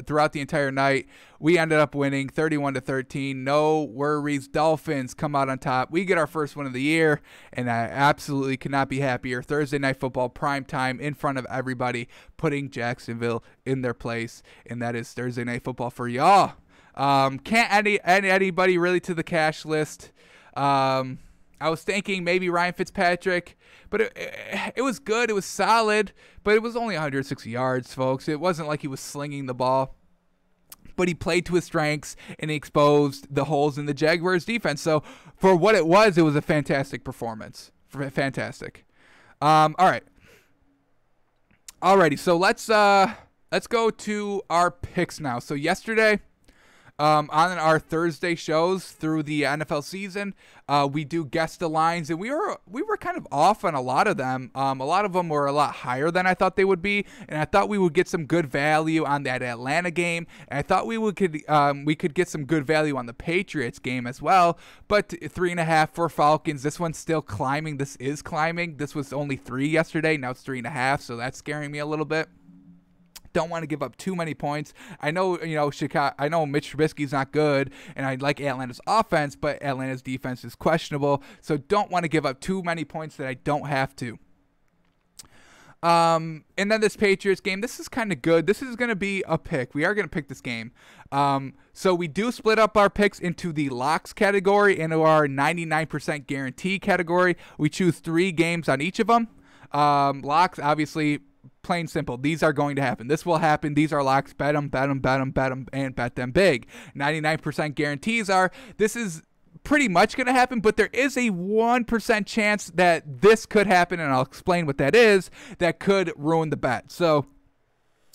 throughout the entire night. We ended up winning 31-13. No worries. Dolphins come out on top. We get our first win of the year, and I absolutely could not be happier. Thursday Night Football prime time in front of everybody, putting Jacksonville in their place, and that is Thursday Night Football for y'all. Can't add anybody really to the cash list. I was thinking maybe Ryan Fitzpatrick, but it was good. It was solid, but it was only 160 yards, folks. It wasn't like he was slinging the ball. but he played to his strengths and he exposed the holes in the Jaguars defense. So for what it was a fantastic performance. Fantastic. All right. Alrighty, so let's go to our picks now. So yesterday, on our Thursday shows through the NFL season, we do guess the lines, and we were kind of off on a lot of them. A lot of them were a lot higher than I thought they would be, and I thought we would get some good value on that Atlanta game, and I thought we could get some good value on the Patriots game as well. But 3.5 for Falcons. This one's still climbing. This is climbing. This was only 3 yesterday. Now it's 3.5, so that's scaring me a little bit. Don't want to give up too many points. I know, Chicago. I know Mitch Trubisky's not good, and I like Atlanta's offense, but Atlanta's defense is questionable. So don't want to give up too many points that I don't have to. And then this Patriots game, this is kind of good. This is going to be a pick. We are going to pick this game. So we do split up our picks into the locks category and our 99% guarantee category. We choose 3 games on each of them. Locks, obviously, plain simple. These are going to happen. This will happen. These are locks. Bet them, bet them, bet them, bet them, and bet them big. 99% guarantees are, this is pretty much going to happen, but there is a 1% chance that this could happen, and I'll explain what that is, that could ruin the bet. So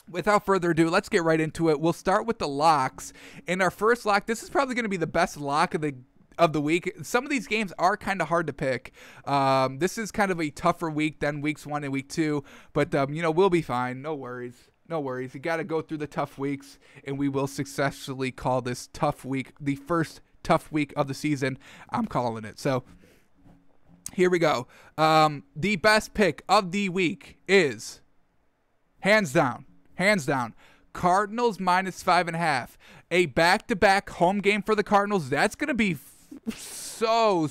without further ado, let's get right into it. We'll start with the locks. In our first lock, this is probably going to be the best lock of the week. Some of these games are kind of hard to pick. This is kind of a tougher week than weeks 1 and week 2, but we'll be fine. No worries. You got to go through the tough weeks, and we will successfully call this tough week the first tough week of the season. I'm calling it. So here we go. The best pick of the week is hands down, Cardinals -5.5. A back-to-back home game for the Cardinals. That's going to be so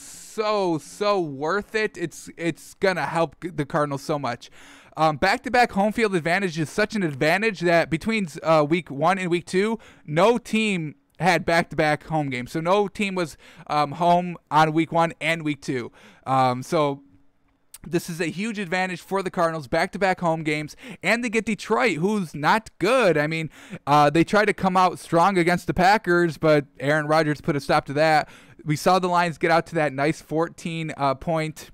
worth it. It's gonna help the Cardinals so much. Back-to-back home field advantage is such an advantage that between week 1 and week 2, no team had back-to-back home games. So no team was home on week 1 and week 2. So this is a huge advantage for the Cardinals, back-to-back home games, and they get Detroit, who's not good. I mean, they tried to come out strong against the Packers, but Aaron Rodgers put a stop to that. We saw the Lions get out to that nice 14-point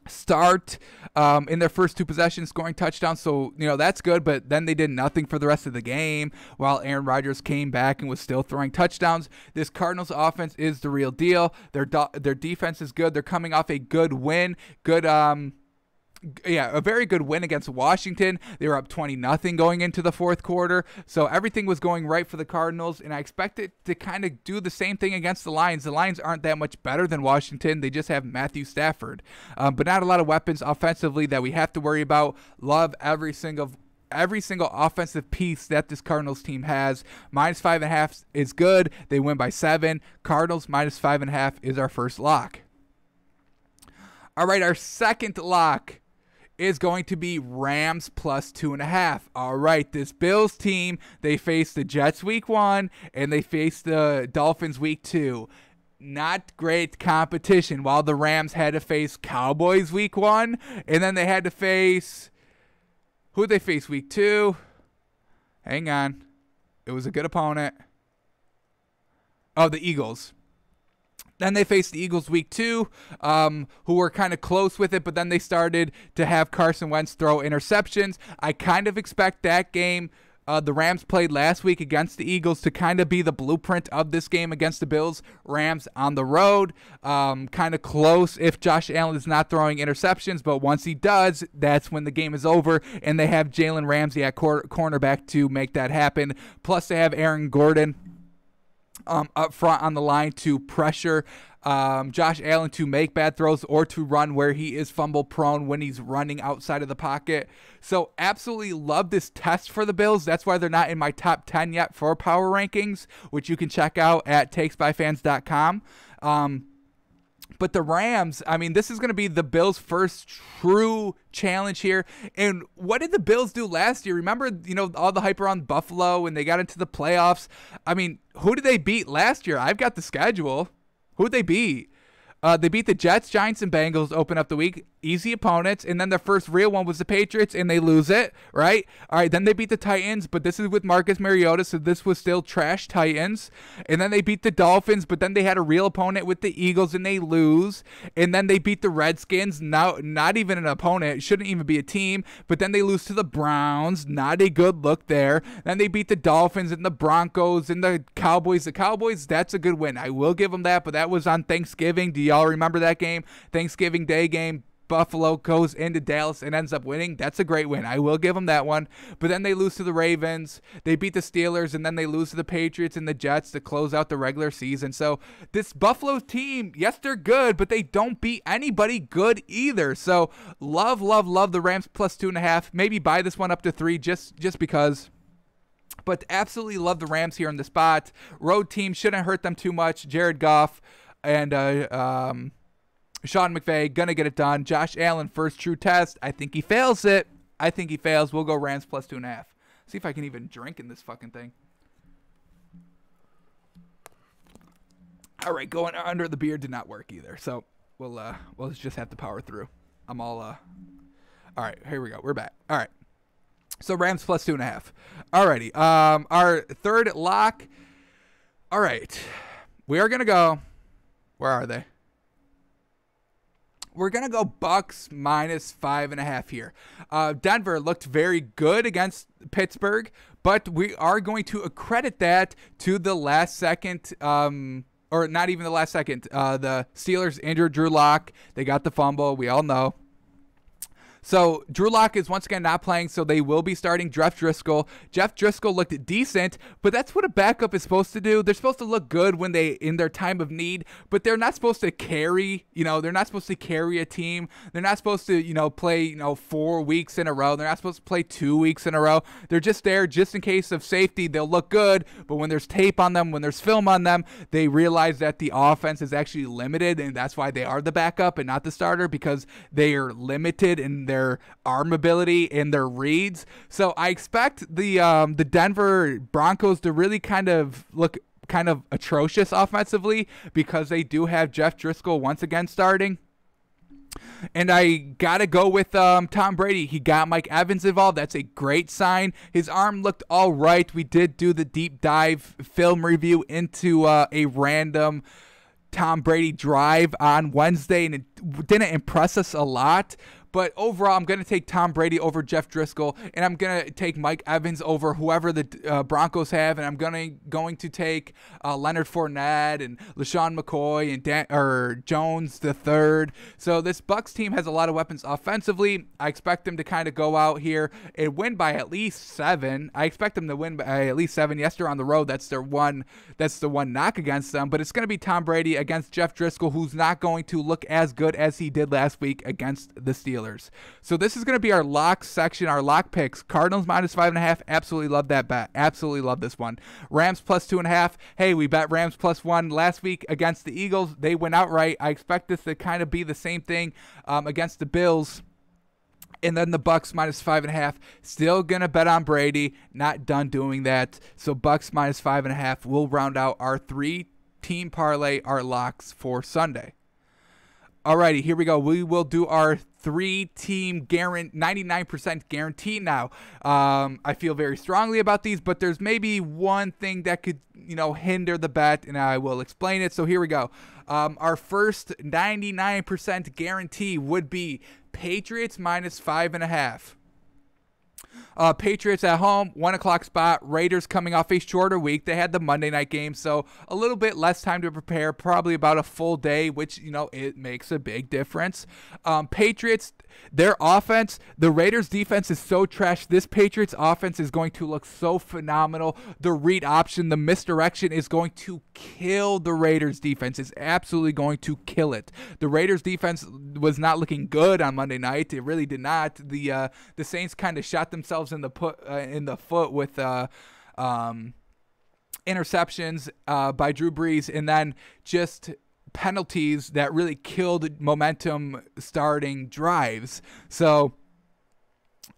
start in their first 2 possessions, scoring touchdowns. So, that's good, but then they did nothing for the rest of the game while Aaron Rodgers came back and was still throwing touchdowns. This Cardinals offense is the real deal. Their defense is good. They're coming off a good win. A very good win against Washington. They were up 20-0 going into the fourth quarter. So everything was going right for the Cardinals, and I expect it to kind of do the same thing against the Lions. The Lions aren't that much better than Washington. They just have Matthew Stafford, but not a lot of weapons offensively that we have to worry about. Love every single offensive piece that this Cardinals team has. -5.5 is good. They win by 7. Cardinals -5.5 is our first lock. All right, our second lock is going to be Rams +2.5. All right, this Bills team, they faced the Jets week 1 and they faced the Dolphins week 2. Not great competition. While the Rams had to face Cowboys week 1, and then they had to face, who they faced week 2? Hang on. It was a good opponent. Oh, the Eagles. Then they faced the Eagles week 2, who were kind of close with it, but then they started to have Carson Wentz throw interceptions. I kind of expect that game the Rams played last week against the Eagles to kind of be the blueprint of this game against the Bills. Rams on the road, kind of close if Josh Allen is not throwing interceptions, but once he does, that's when the game is over, and they have Jalen Ramsey at cornerback to make that happen. Plus, they have Aaron Gordon up front on the line to pressure Josh Allen to make bad throws or to run where he is fumble prone when he's running outside of the pocket. So absolutely love this test for the Bills. That's why they're not in my top 10 yet for power rankings, which you can check out at takesbyfans.com. But the Rams, I mean, this is going to be the Bills' first true challenge here. And what did the Bills do last year? Remember, all the hype around Buffalo when they got into the playoffs? I mean, who did they beat last year? I've got the schedule. Who did they beat? They beat the Jets, Giants, and Bengals open up the week. easy opponents, and then their first real one was the Patriots, and they lose it, right? All right, then they beat the Titans, but this is with Marcus Mariota, so this was still trash Titans. And then they beat the Dolphins, but then they had a real opponent with the Eagles, and they lose. And then they beat the Redskins, now not even an opponent, it shouldn't even be a team, but then they lose to the Browns, not a good look there. Then they beat the Dolphins and the Broncos and the Cowboys. The Cowboys, that's a good win. I will give them that, but that was on Thanksgiving. Do y'all remember that game? Thanksgiving Day game. Buffalo goes into Dallas and ends up winning. That's a great win. I will give them that one. But then they lose to the Ravens. They beat the Steelers, and then they lose to the Patriots and the Jets to close out the regular season. So this Buffalo team, yes, they're good, but they don't beat anybody good either. So love the Rams plus 2.5. Maybe buy this one up to 3 just because. But absolutely love the Rams here in the spot. Road team shouldn't hurt them too much. Jared Goff and Sean McVay, gonna get it done. Josh Allen, first true test. I think he fails it. I think he fails. We'll go Rams plus 2.5. See if I can even drink in this fucking thing. All right, going under the beer did not work either. So we'll just have to power through. I'm all all right, here we go. We're back. All right. So Rams plus 2.5. Alrighty. Our third lock. All right. We are gonna go. Where are they? We're going to go Bucks minus 5.5 here. Denver looked very good against Pittsburgh, but we are going to accredit that to the last second, or not even the last second. The Steelers injured Drew Lock. They got the fumble. We all know. So Drew Lock is once again not playing, so they will be starting Jeff Driscoll. Jeff Driscoll looked decent, but that's what a backup is supposed to do. They're supposed to look good when they in their time of need, but they're not supposed to carry. They're not supposed to carry a team. They're not supposed to play 4 weeks in a row. They're not supposed to play 2 weeks in a row. They're just there just in case of safety. They'll look good, but when there's tape on them, when there's film on them, they realize that the offense is actually limited, and that's why they are the backup and not the starter, because they are limited in their arm ability and their reads. So I expect the Denver Broncos to really kind of look kind of atrocious offensively because they do have Jeff Driscoll once again starting. And I got to go with Tom Brady. He got Mike Evans involved. That's a great sign. His arm looked all right. We did do the deep dive film review into a random Tom Brady drive on Wednesday, and it didn't impress us a lot. But overall, I'm going to take Tom Brady over Jeff Driscoll, and I'm going to take Mike Evans over whoever the Broncos have, and I'm going to take Leonard Fournette and LaShawn McCoy and Jones the third. So this Bucs team has a lot of weapons offensively. I expect them to kind of go out here and win by at least 7. I expect them to win by at least 7. Yes, they're on the road. That's the one knock against them. But it's going to be Tom Brady against Jeff Driscoll, who's not going to look as good as he did last week against the Steelers. So this is going to be our lock section, our lock picks. Cardinals minus 5.5. Absolutely love that bet. Absolutely love this one. Rams plus 2.5. Hey, we bet Rams plus 1 last week against the Eagles. They went outright. I expect this to kind of be the same thing against the Bills. And then the Bucks minus 5.5. Still going to bet on Brady. Not done doing that. So Bucks minus 5.5 will round out our 3-team parlay, our locks for Sunday. Alrighty, here we go. We will do our 3-team 99% guarantee now. I feel very strongly about these, but there's maybe one thing that could, hinder the bet, and I will explain it. So here we go. Our first 99% guarantee would be Patriots minus 5.5. Patriots at home, 1 o'clock spot. Raiders coming off a shorter week. They had the Monday night game, so a little bit less time to prepare, probably about a full day, which, it makes a big difference. Patriots, their offense, the Raiders defense is so trash. This Patriots offense is going to look so phenomenal. The read option, the misdirection is going to kill the Raiders defense. It's absolutely going to kill it. The Raiders defense was not looking good on Monday night. It really did not. The Saints kind of shot themselves in the foot with interceptions by Drew Brees, and then just penalties that really killed momentum starting drives. So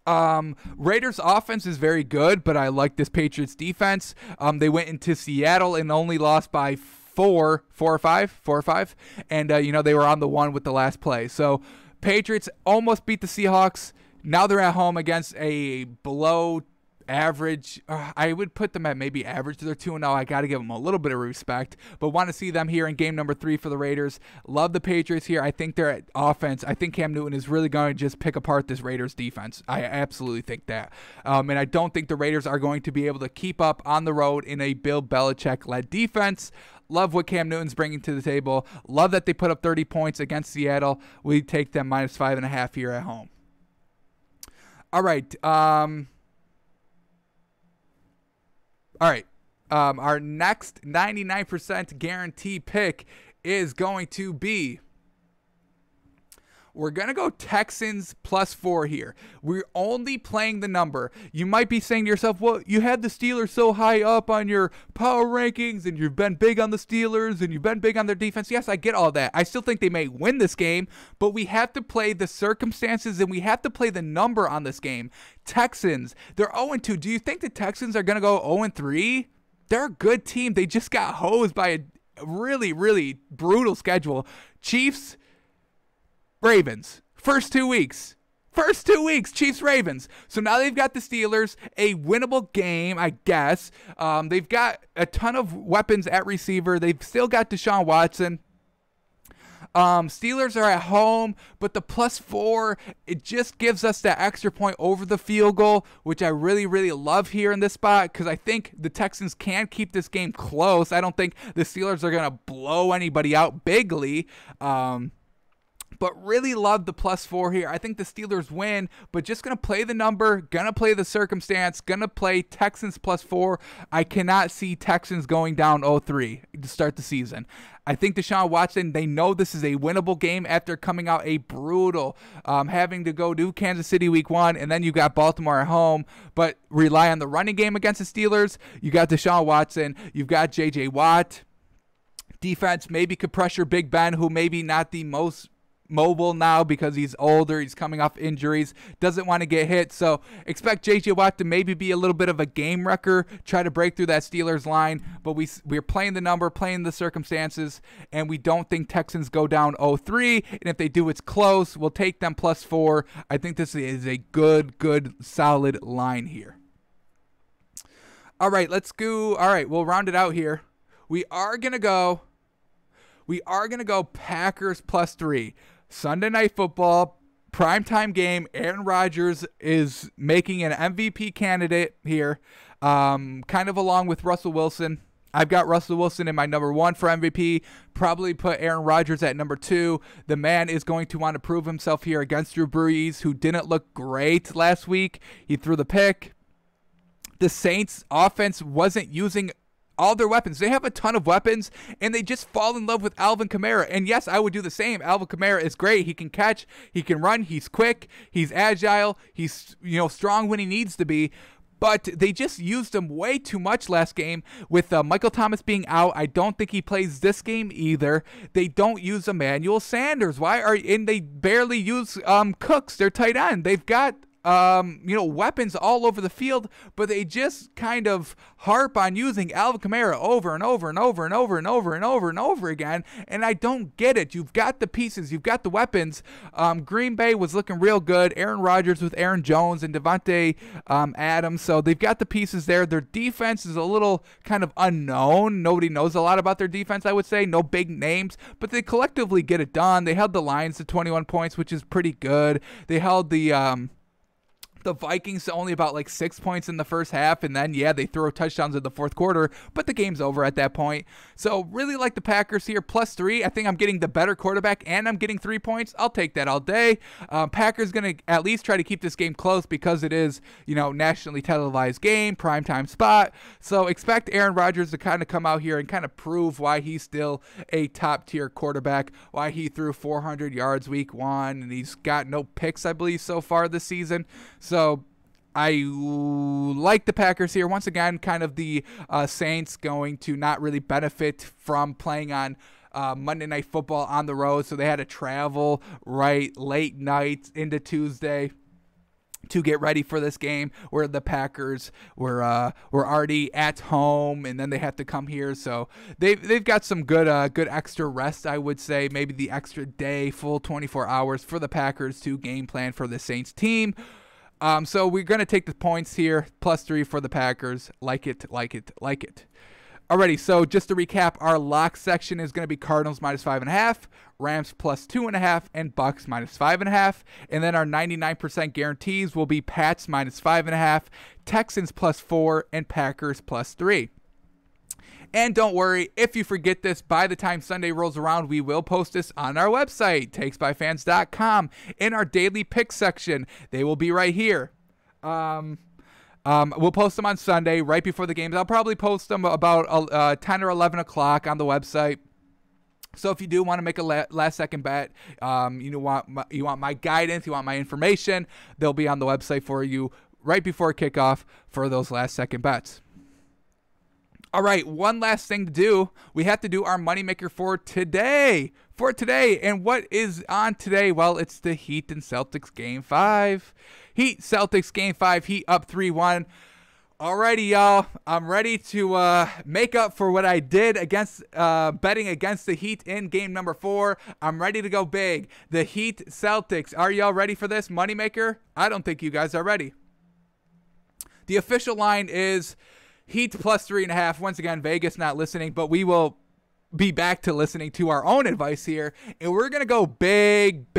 Raiders offense is very good, but I like this Patriots defense. They went into Seattle and only lost by 4 or 5, and they were on the one with the last play. So Patriots almost beat the Seahawks. Now they're at home against a below average. I would put them at maybe average. They're 2-0. I got to give them a little bit of respect, but want to see them here in game number 3 for the Raiders. Love the Patriots here. I think they're at offense. I think Cam Newton is really going to just pick apart this Raiders defense. I absolutely think that. And I don't think the Raiders are going to be able to keep up on the road in a Bill Belichick-led defense. Love what Cam Newton's bringing to the table. Love that they put up 30 points against Seattle. We take them -5.5 here at home. All right. Our next 99% guarantee pick is going to be, we're going to go Texans +4 here. We're only playing the number. You might be saying to yourself, well, you had the Steelers so high up on your power rankings, and you've been big on the Steelers, and you've been big on their defense. Yes, I get all that. I still think they may win this game, but we have to play the circumstances, and we have to play the number on this game. Texans, they're 0-2. Do you think the Texans are going to go 0-3? They're a good team. They just got hosed by a really, really brutal schedule. Chiefs, Ravens, first 2 weeks, Chiefs, Ravens. So now they've got the Steelers, a winnable game, I guess. They've got a ton of weapons at receiver. They've still got Deshaun Watson. Steelers are at home, but the +4, it just gives us that extra point over the field goal, which I really, really love here in this spot, because I think the Texans can keep this game close. I don't think the Steelers are going to blow anybody out bigly. But really love the +4 here. I think the Steelers win, but just going to play the number, going to play the circumstance, going to play Texans +4. I cannot see Texans going down 0-3 to start the season. I think Deshaun Watson, they know this is a winnable game after coming out a brutal, having to go to Kansas City week 1, and then you got Baltimore at home, but rely on the running game against the Steelers. You got Deshaun Watson. You've got J.J. Watt. Defense maybe could pressure Big Ben, who maybe not the most mobile now because he's older, he's coming off injuries, doesn't want to get hit. So expect J.J. Watt to maybe be a little bit of a game wrecker, try to break through that Steelers line, but we're playing the number, playing the circumstances, and we don't think Texans go down 0-3, and if they do, it's close. We'll take them +4. I think this is a good, solid line here. All right, let's go. All right, we'll round it out here. We are going to go Packers +3. Sunday Night Football, primetime game. Aaron Rodgers is making an MVP candidate here, kind of along with Russell Wilson. I've got Russell Wilson in my number 1 for MVP. Probably put Aaron Rodgers at number 2. The man is going to want to prove himself here against Drew Brees, who didn't look great last week. He threw the pick. The Saints offense wasn't using all their weapons. They have a ton of weapons, and they just fall in love with Alvin Kamara. And yes, I would do the same. Alvin Kamara is great. He can catch, he can run, he's quick, he's agile, he's strong when he needs to be. But they just used him way too much last game with Michael Thomas being out. I don't think he plays this game either. They don't use Emmanuel Sanders. And they barely use Cooks, their tight end. They've got weapons all over the field, but they just kind of harp on using Alvin Kamara over and over again, and I don't get it. You've got the pieces, you've got the weapons. Green Bay was looking real good. Aaron Rodgers with Aaron Jones and Devontae Adams, so they've got the pieces there. Their defense is a little kind of unknown. Nobody knows a lot about their defense, I would say. No big names, but they collectively get it done. They held the Lions to 21 points, which is pretty good. They held the Vikings to only about 6 points in the first half, and then, they throw touchdowns in the fourth quarter, but the game's over at that point. So really like the Packers here, +3. I think I'm getting the better quarterback, and I'm getting 3 points. I'll take that all day. Packers going to at least try to keep this game close because it is, nationally televised game, primetime spot. So expect Aaron Rodgers to kind of come out here and kind of prove why he's still a top-tier quarterback, why he threw 400 yards week 1, and he's got no picks, I believe, so far this season. So I like the Packers here. Once again, kind of the Saints going to not really benefit from playing on Monday Night Football on the road. So they had to travel late night into Tuesday. to get ready for this game, where the Packers were already at home, and then they have to come here. So they've got some good extra rest, I would say, maybe the extra day, full 24 hours for the Packers to game plan for the Saints team. So we're going to take the points here, +3 for the Packers. Like it. Alrighty, so just to recap, our lock section is going to be Cardinals -5.5, Rams +2.5, and Bucks -5.5. And then our 99% guarantees will be Pats -5.5, Texans +4, and Packers +3. And don't worry, if you forget this, by the time Sunday rolls around, we will post this on our website, takesbyfans.com, in our daily pick section. They will be right here. We'll post them on Sunday right before the games. I'll probably post them about 10 or 11 o'clock on the website. So if you do want to make a last-second bet, you want my guidance, you want my information, they'll be on the website for you right before kickoff for those last-second bets. All right, one last thing to do. We have to do our moneymaker for today. And what is on today? Well, it's the Heat and Celtics Game 5. Heat-Celtics Game 5. Heat up 3-1. Alrighty, y'all. I'm ready to make up for what I did against betting against the Heat in game number 4. I'm ready to go big. The Heat-Celtics. Are y'all ready for this moneymaker? I don't think you guys are ready. The official line is Heat +3.5. Once again, Vegas not listening, but we will be back to listening to our own advice here. And we're going to go big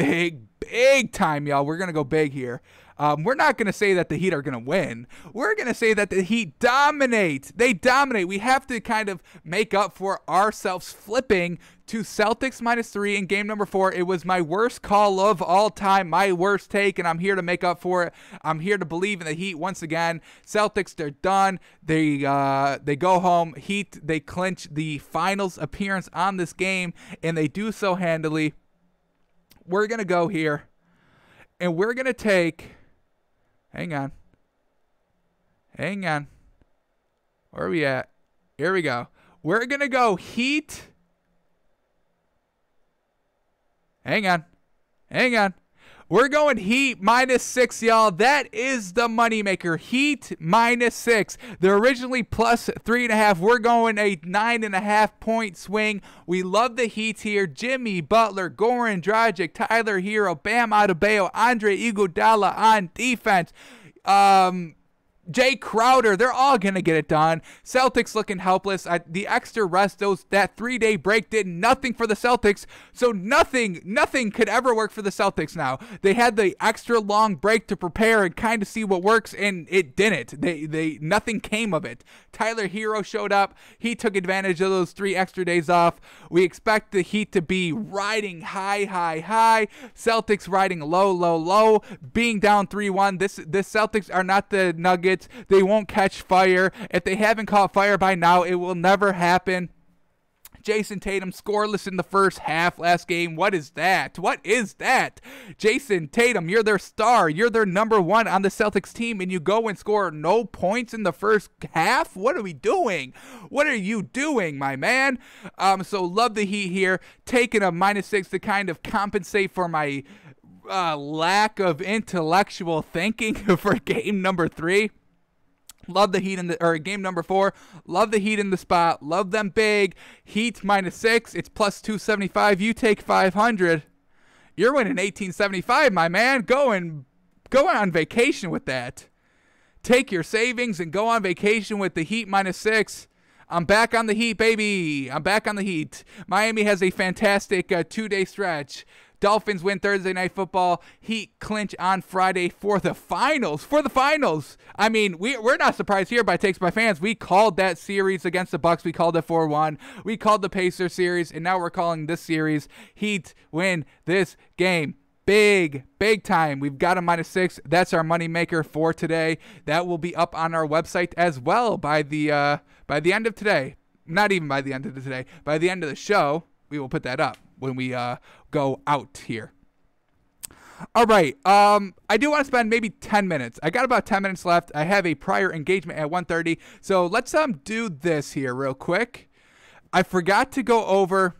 time, y'all. We're going to go big here. We're not going to say that the Heat are going to win. We're going to say that the Heat dominate. They dominate. We have to kind of make up for ourselves flipping to Celtics -3 in game number 4. It was my worst call of all time, my worst take, and I'm here to make up for it. I'm here to believe in the Heat once again. Celtics, they're done. They go home. Heat, they clinch the finals appearance on this game, and they do so handily. We're going to go here, and we're going to take... Hang on. Where are we at? Here we go. We're going to go Heat. Hang on. We're going Heat -6, y'all. That is the moneymaker. Heat -6. They're originally +3.5. We're going a 9.5-point swing. We love the Heat here. Jimmy Butler, Goran Dragic, Tyler Hero, Bam Adebayo, Andre Iguodala on defense. Jay Crowder, they're all going to get it done. Celtics looking helpless. The extra rest, that 3-day break did nothing for the Celtics. So nothing could ever work for the Celtics now. They had the extra long break to prepare and kind of see what works, and it didn't. Nothing came of it. Tyler Hero showed up. He took advantage of those 3 extra days off. We expect the Heat to be riding high. Celtics riding low, being down 3-1. This Celtics are not the Nuggets. They won't catch fire. If they haven't caught fire by now, it will never happen. Jason Tatum scoreless in the first half last game. What is that? Jason Tatum, you're their star. You're their number 1 on the Celtics team, and you go and score no points in the first half? What are we doing? What are you doing, my man? So love the Heat here. Taking a -6 to kind of compensate for my lack of intellectual thinking for game number 3. Love the Heat game number 4. Love the Heat in the spot. Love them big. Heat -6. It's +275. You take 500. You're winning 1875, my man. Go on vacation with that. Take your savings and go on vacation with the Heat -6. I'm back on the Heat, baby. I'm back on the Heat. Miami has a fantastic 2-day stretch. Dolphins win Thursday Night Football. Heat clinch on Friday for the finals. I mean, we're not surprised here by Takes by Fans. We called that series against the Bucks. We called it 4-1. We called the Pacers series, and now we're calling this series. Heat win this game. Big time. We've got a -6. That's our moneymaker for today. That will be up on our website as well by the end of today. Not even by the end of today. By the end of the show, we will put that up when we go out here. All right. I do want to spend maybe 10 minutes. I got about 10 minutes left. I have a prior engagement at 1:30. So let's do this here real quick. I forgot to go over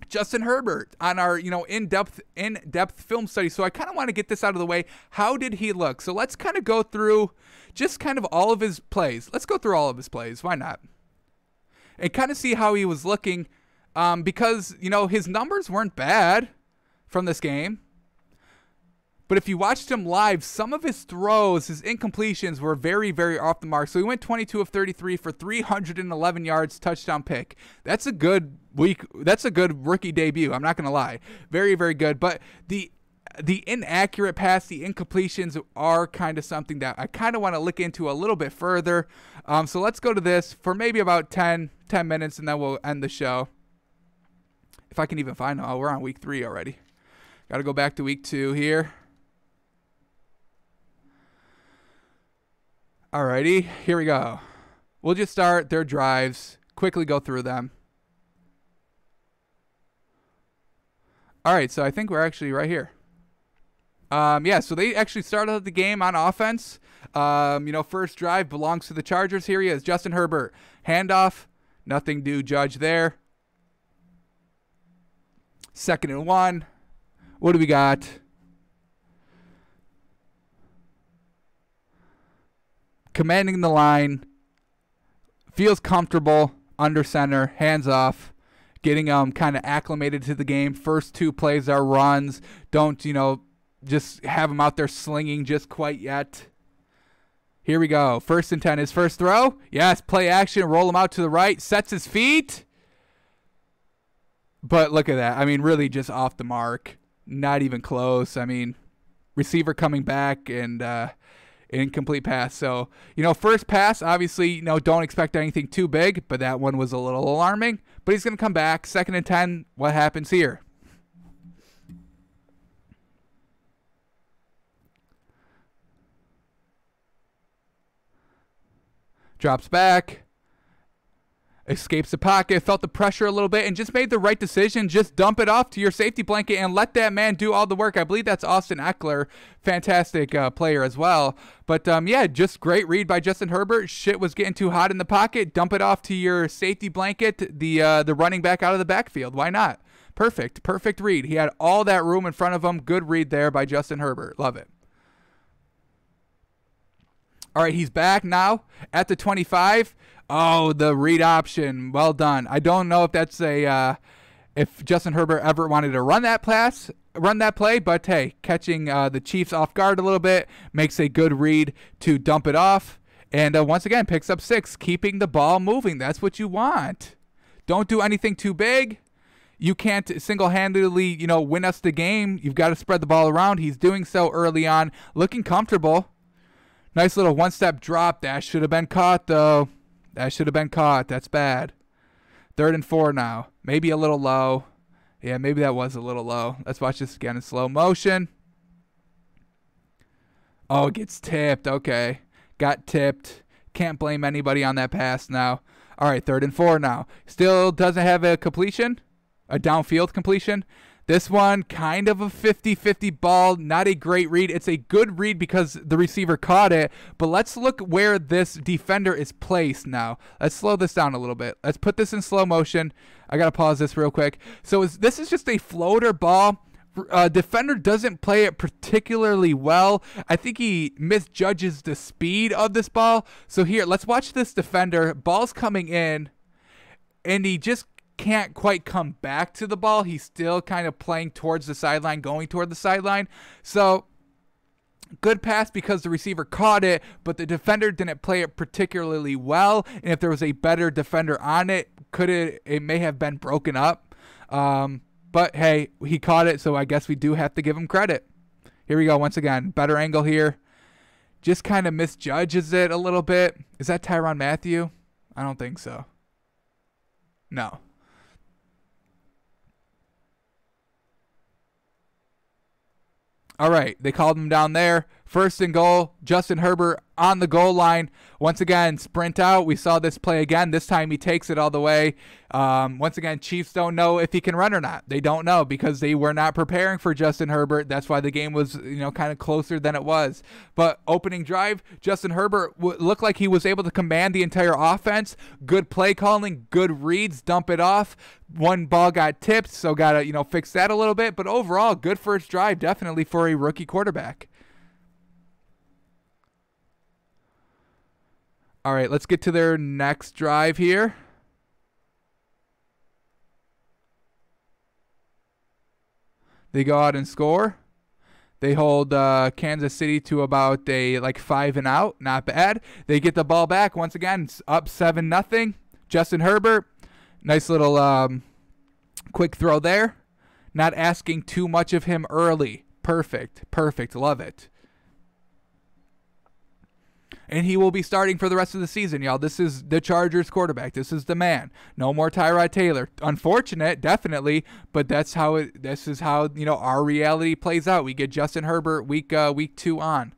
Justin Herbert on our, in-depth film study. So I kind of want to get this out of the way. How did he look? So let's kind of go through just kind of all of his plays. Let's go through all of his plays. Why not? And kind of see how he was looking, because, his numbers weren't bad from this game. But if you watched him live, some of his throws, his incompletions were very, very off the mark. So he went 22 of 33 for 311 yards, touchdown pick. That's a good week. That's a good rookie debut. I'm not going to lie. Very, very good. But the inaccurate pass, the incompletions are kind of something that I kind of want to look into a little bit further. So let's go to this for maybe about 10 minutes, and then we'll end the show. If I can even find it. Oh, we're on week 3 already. Got to go back to week 2 here. Alrighty, here we go. We'll just start their drives, quickly go through them. Alright, so I think we're actually right here. Yeah, so they actually started the game on offense. First drive belongs to the Chargers. Here he is, Justin Herbert. Handoff, nothing to judge there. 2nd and 1. What do we got? Commanding the line, feels comfortable under center, hands off, getting kind of acclimated to the game. First 2 plays are runs. Don't, just have him out there slinging just quite yet. Here we go. 1st and 10, his first throw. Yes, play action, roll him out to the right, sets his feet. But look at that. I mean, really just off the mark. Not even close. I mean, receiver coming back and incomplete pass. So, first pass, obviously, don't expect anything too big, but that one was a little alarming. But he's going to come back. 2nd and 10, what happens here? Drops back. Escapes the pocket, felt the pressure a little bit, and just made the right decision. Just dump it off to your safety blanket and let that man do all the work. I believe that's Austin Eckler. Fantastic player as well. But, yeah, just great read by Justin Herbert. Shit was getting too hot in the pocket. Dump it off to your safety blanket, the running back out of the backfield. Why not? Perfect. Perfect read. He had all that room in front of him. Good read there by Justin Herbert. Love it. All right, he's back now at the 25. Oh, the read option. Well done. I don't know if that's if Justin Herbert ever wanted to run that play, but hey, catching the Chiefs off guard a little bit makes a good read to dump it off. And once again, picks up 6, keeping the ball moving. That's what you want. Don't do anything too big. You can't single-handedly, win us the game. You've got to spread the ball around. He's doing so early on, looking comfortable. Nice little one-step drop. That should have been caught, though. That should have been caught. That's bad. 3rd and 4 now. Maybe a little low. Yeah, maybe that was a little low. Let's watch this again in slow motion. Oh, it gets tipped. Okay. Got tipped. Can't blame anybody on that pass now. All right, 3rd and 4 now. Still doesn't have a completion. A downfield completion. This one, kind of a 50-50 ball. Not a great read. It's a good read because the receiver caught it. But let's look where this defender is placed now. Let's slow this down a little bit. Let's put this in slow motion. I got to pause this real quick. So this is just a floater ball. Defender doesn't play it particularly well. I think he misjudges the speed of this ball. So here, let's watch this defender. Ball's coming in, and he just can't quite come back to the ball. He's still kind of playing towards the sideline, going toward the sideline. So good pass because the receiver caught it, but the defender didn't play it particularly well. And if there was a better defender on it, it may have been broken up. But hey, he caught it, so I guess we do have to give him credit. Here we go once again. Better angle here. Just kind of misjudges it a little bit. Is that Tyrann Mathieu? I don't think so. No. All right, they called him down there. First and goal, Justin Herbert on the goal line. Once again, sprint out. We saw this play again. This time he takes it all the way. Once again, Chiefs don't know if he can run or not. They don't know because they were not preparing for Justin Herbert. That's why the game was, kind of closer than it was. But opening drive, Justin Herbert looked like he was able to command the entire offense. Good play calling, good reads, dump it off. One ball got tipped, so got to, fix that a little bit. But overall, good first drive, definitely for a rookie quarterback. All right, let's get to their next drive here. They go out and score. They hold Kansas City to about a 5 and out. Not bad. They get the ball back. Once again, it's up 7-0. Justin Herbert, nice little quick throw there. Not asking too much of him early. Perfect. Love it. And he will be starting for the rest of the season, y'all. This is the Chargers quarterback. This is the man. No more Tyrod Taylor. Unfortunate, definitely, but this is how our reality plays out. We get Justin Herbert week 2 on.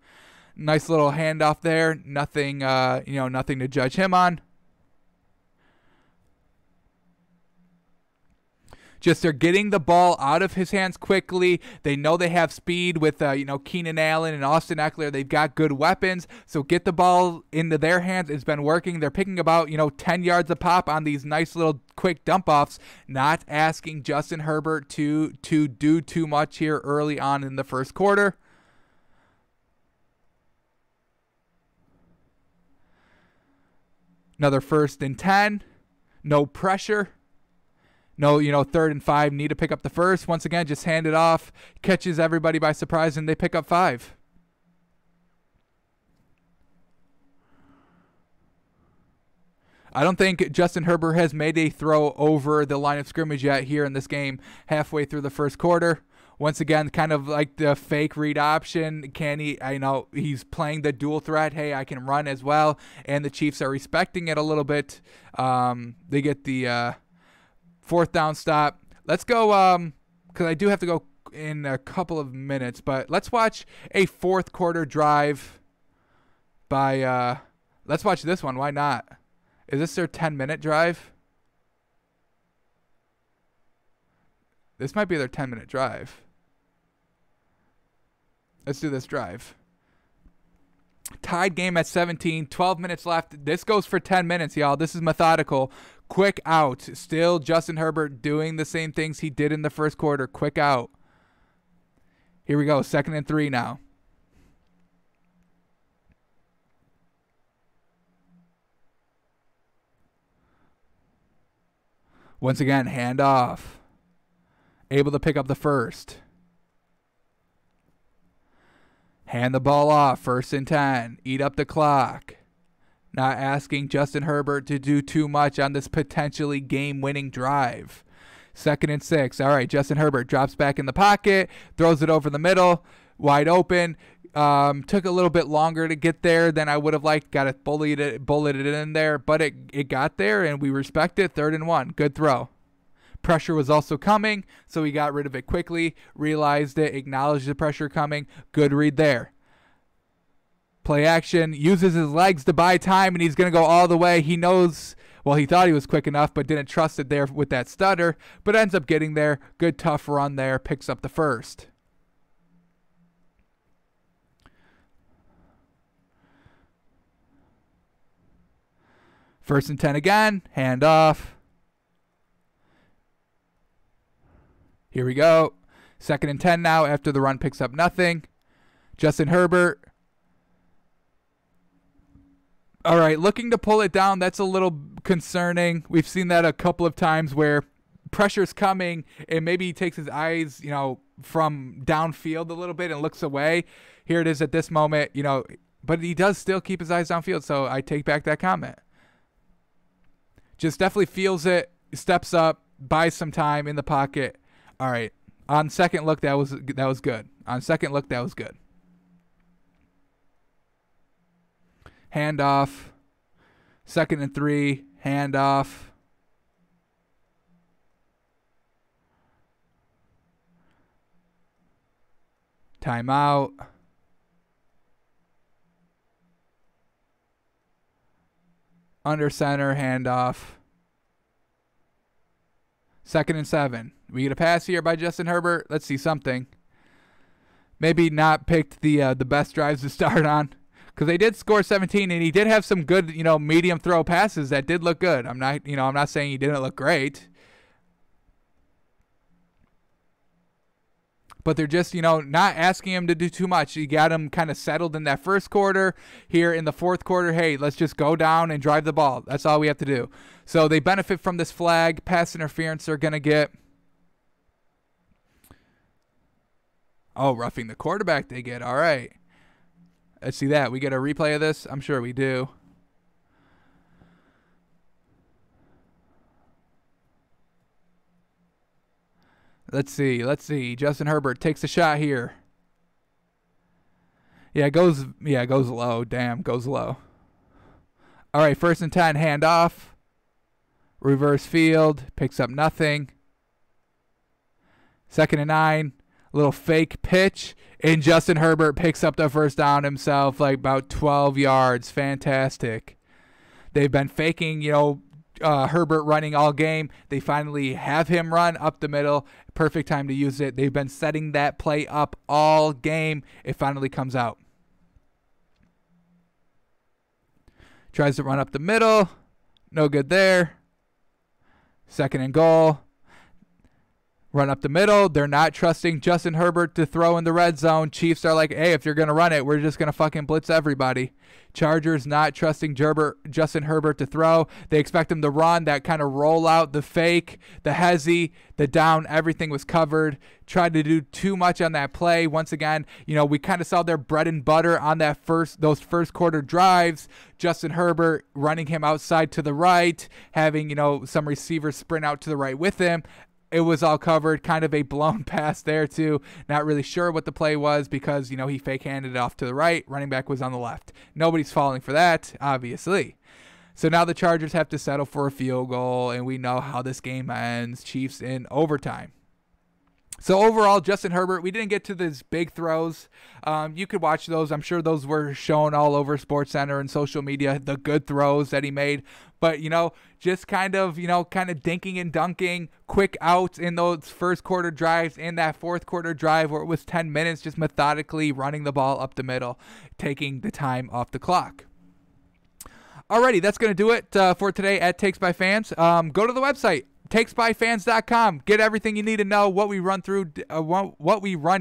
Nice little handoff there. Nothing nothing to judge him on. Just they're getting the ball out of his hands quickly. They know they have speed with Keenan Allen and Austin Eckler. They've got good weapons. So get the ball into their hands. It's been working. They're picking about 10 yards a pop on these nice little quick dump offs. Not asking Justin Herbert to do too much here early on in the first quarter. Another 1st and 10. No pressure. No, 3rd and 5, need to pick up the first. Once again, just hand it off. Catches everybody by surprise, and they pick up 5. I don't think Justin Herbert has made a throw over the line of scrimmage yet here in this game halfway through the first quarter. Once again, kind of like the fake read option. Can he? I know he's playing the dual threat. Hey, I can run as well. And the Chiefs are respecting it a little bit. They get the 4th down stop. Let's go, because I do have to go in a couple of minutes, but let's watch a 4th quarter drive by, let's watch this one. Why not? Is this their 10-minute drive? This might be their 10-minute drive. Let's do this drive. Tied game at 17, 12 minutes left. This goes for 10 minutes, y'all. This is methodical. Quick out. Still Justin Herbert doing the same things he did in the first quarter. Quick out. Here we go. 2nd and 3 now. Once again, hand off. Able to pick up the first. Hand the ball off. 1st and 10. Eat up the clock. Not asking Justin Herbert to do too much on this potentially game-winning drive. 2nd and 6. All right, Justin Herbert drops back in the pocket, throws it over the middle, wide open. Took a little bit longer to get there than I would have liked. Got it bulleted in there, but it got there, and we respect it. 3rd and 1. Good throw. Pressure was also coming, so he got rid of it quickly, realized it, acknowledged the pressure coming. Good read there. Play action, uses his legs to buy time, and he's going to go all the way. He knows, well, he thought he was quick enough, but didn't trust it there with that stutter, but ends up getting there. Good, tough run there, picks up the first. First and 10 again, hand off. Here we go. 2nd and 10 now after the run picks up nothing. Justin Herbert. All right, looking to pull it down. That's a little concerning. We've seen that a couple of times where pressure's coming and maybe he takes his eyes, from downfield a little bit and looks away. Here it is at this moment, but he does still keep his eyes downfield, so I take back that comment. Just definitely feels it, steps up, buys some time in the pocket. All right. On second look, that was good. On second look, that was good. Hand off. 2nd and 3. Hand off. Timeout. Under center, handoff. 2nd and 7. We get a pass here by Justin Herbert. Let's see something. Maybe not picked the best drives to start on, because they did score 17, and he did have some good, medium throw passes that did look good. I'm not saying he didn't look great. But they're just, not asking him to do too much. You got him kind of settled in that first quarter. Here in the fourth quarter, hey, let's just go down and drive the ball. That's all we have to do. So they benefit from this flag. Pass interference they're going to get. Oh, roughing the quarterback they get. All right. Let's see that. We get a replay of this? I'm sure we do. Let's see. Justin Herbert takes a shot here. Yeah, it goes low. Damn, goes low. All right, 1st and 10, handoff. Reverse field, picks up nothing. 2nd and 9, little fake pitch, and Justin Herbert picks up the first down himself, like about 12 yards. Fantastic. They've been faking, Herbert running all game. They finally have him run up the middle. Perfect time to use it. They've been setting that play up all game. It finally comes out. Tries to run up the middle. No good there. 2nd and goal. Run up the middle. They're not trusting Justin Herbert to throw in the red zone. Chiefs are like, hey, if you're going to run it, we're just going to fucking blitz everybody. Chargers not trusting Justin Herbert to throw. They expect him to run, that kind of roll out, the fake, the hezzy, the down, everything was covered. Tried to do too much on that play. Once again, we kind of saw their bread and butter on those first quarter drives. Justin Herbert running him outside to the right, having, some receivers sprint out to the right with him. It was all covered, kind of a blown pass there too. Not really sure what the play was because, he fake-handed it off to the right. Running back was on the left. Nobody's falling for that, obviously. So now the Chargers have to settle for a field goal, and we know how this game ends. Chiefs in overtime. So overall, Justin Herbert, we didn't get to these big throws. You could watch those. I'm sure those were shown all over SportsCenter and social media, the good throws that he made. But, just kind of dinking and dunking, quick outs in those first quarter drives, in that fourth quarter drive where it was 10 minutes, just methodically running the ball up the middle, taking the time off the clock. Alrighty, that's going to do it for today at Takes by Fans. Go to the website, takesbyfans.com. Get everything you need to know. What we run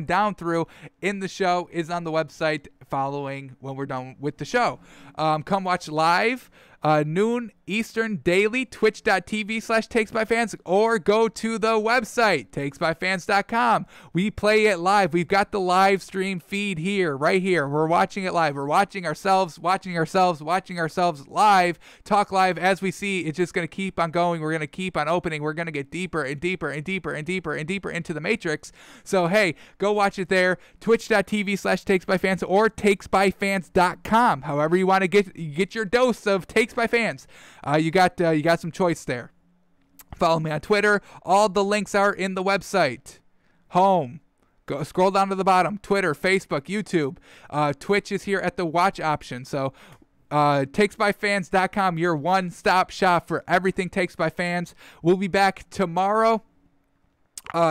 down through in the show is on the website following when we're done with the show. Come watch live. Noon Eastern daily, twitch.tv/takesbyfans, or go to the website, takesbyfans.com. We play it live. We've got the live stream feed here, right here. We're watching it live. We're watching ourselves live, talk live as we see. It's just going to keep on going. We're going to keep on opening. We're going to get deeper and deeper and deeper and deeper and deeper into the matrix. So, hey, go watch it there, twitch.tv/takesbyfans or takesbyfans.com. However you want to get your dose of Takes by Fans. You got some choice there. Follow me on Twitter. All the links are in the website. Home. Go scroll down to the bottom. Twitter, Facebook, YouTube. Twitch is here at the watch option. So takesbyfans.com, your one-stop shop for everything Takes by Fans. We'll be back tomorrow.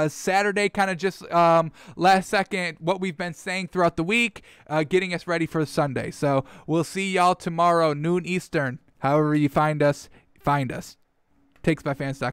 Saturday, kind of just last second what we've been saying throughout the week, getting us ready for Sunday. So we'll see y'all tomorrow, noon Eastern. However you find us. Takesbyfans.com.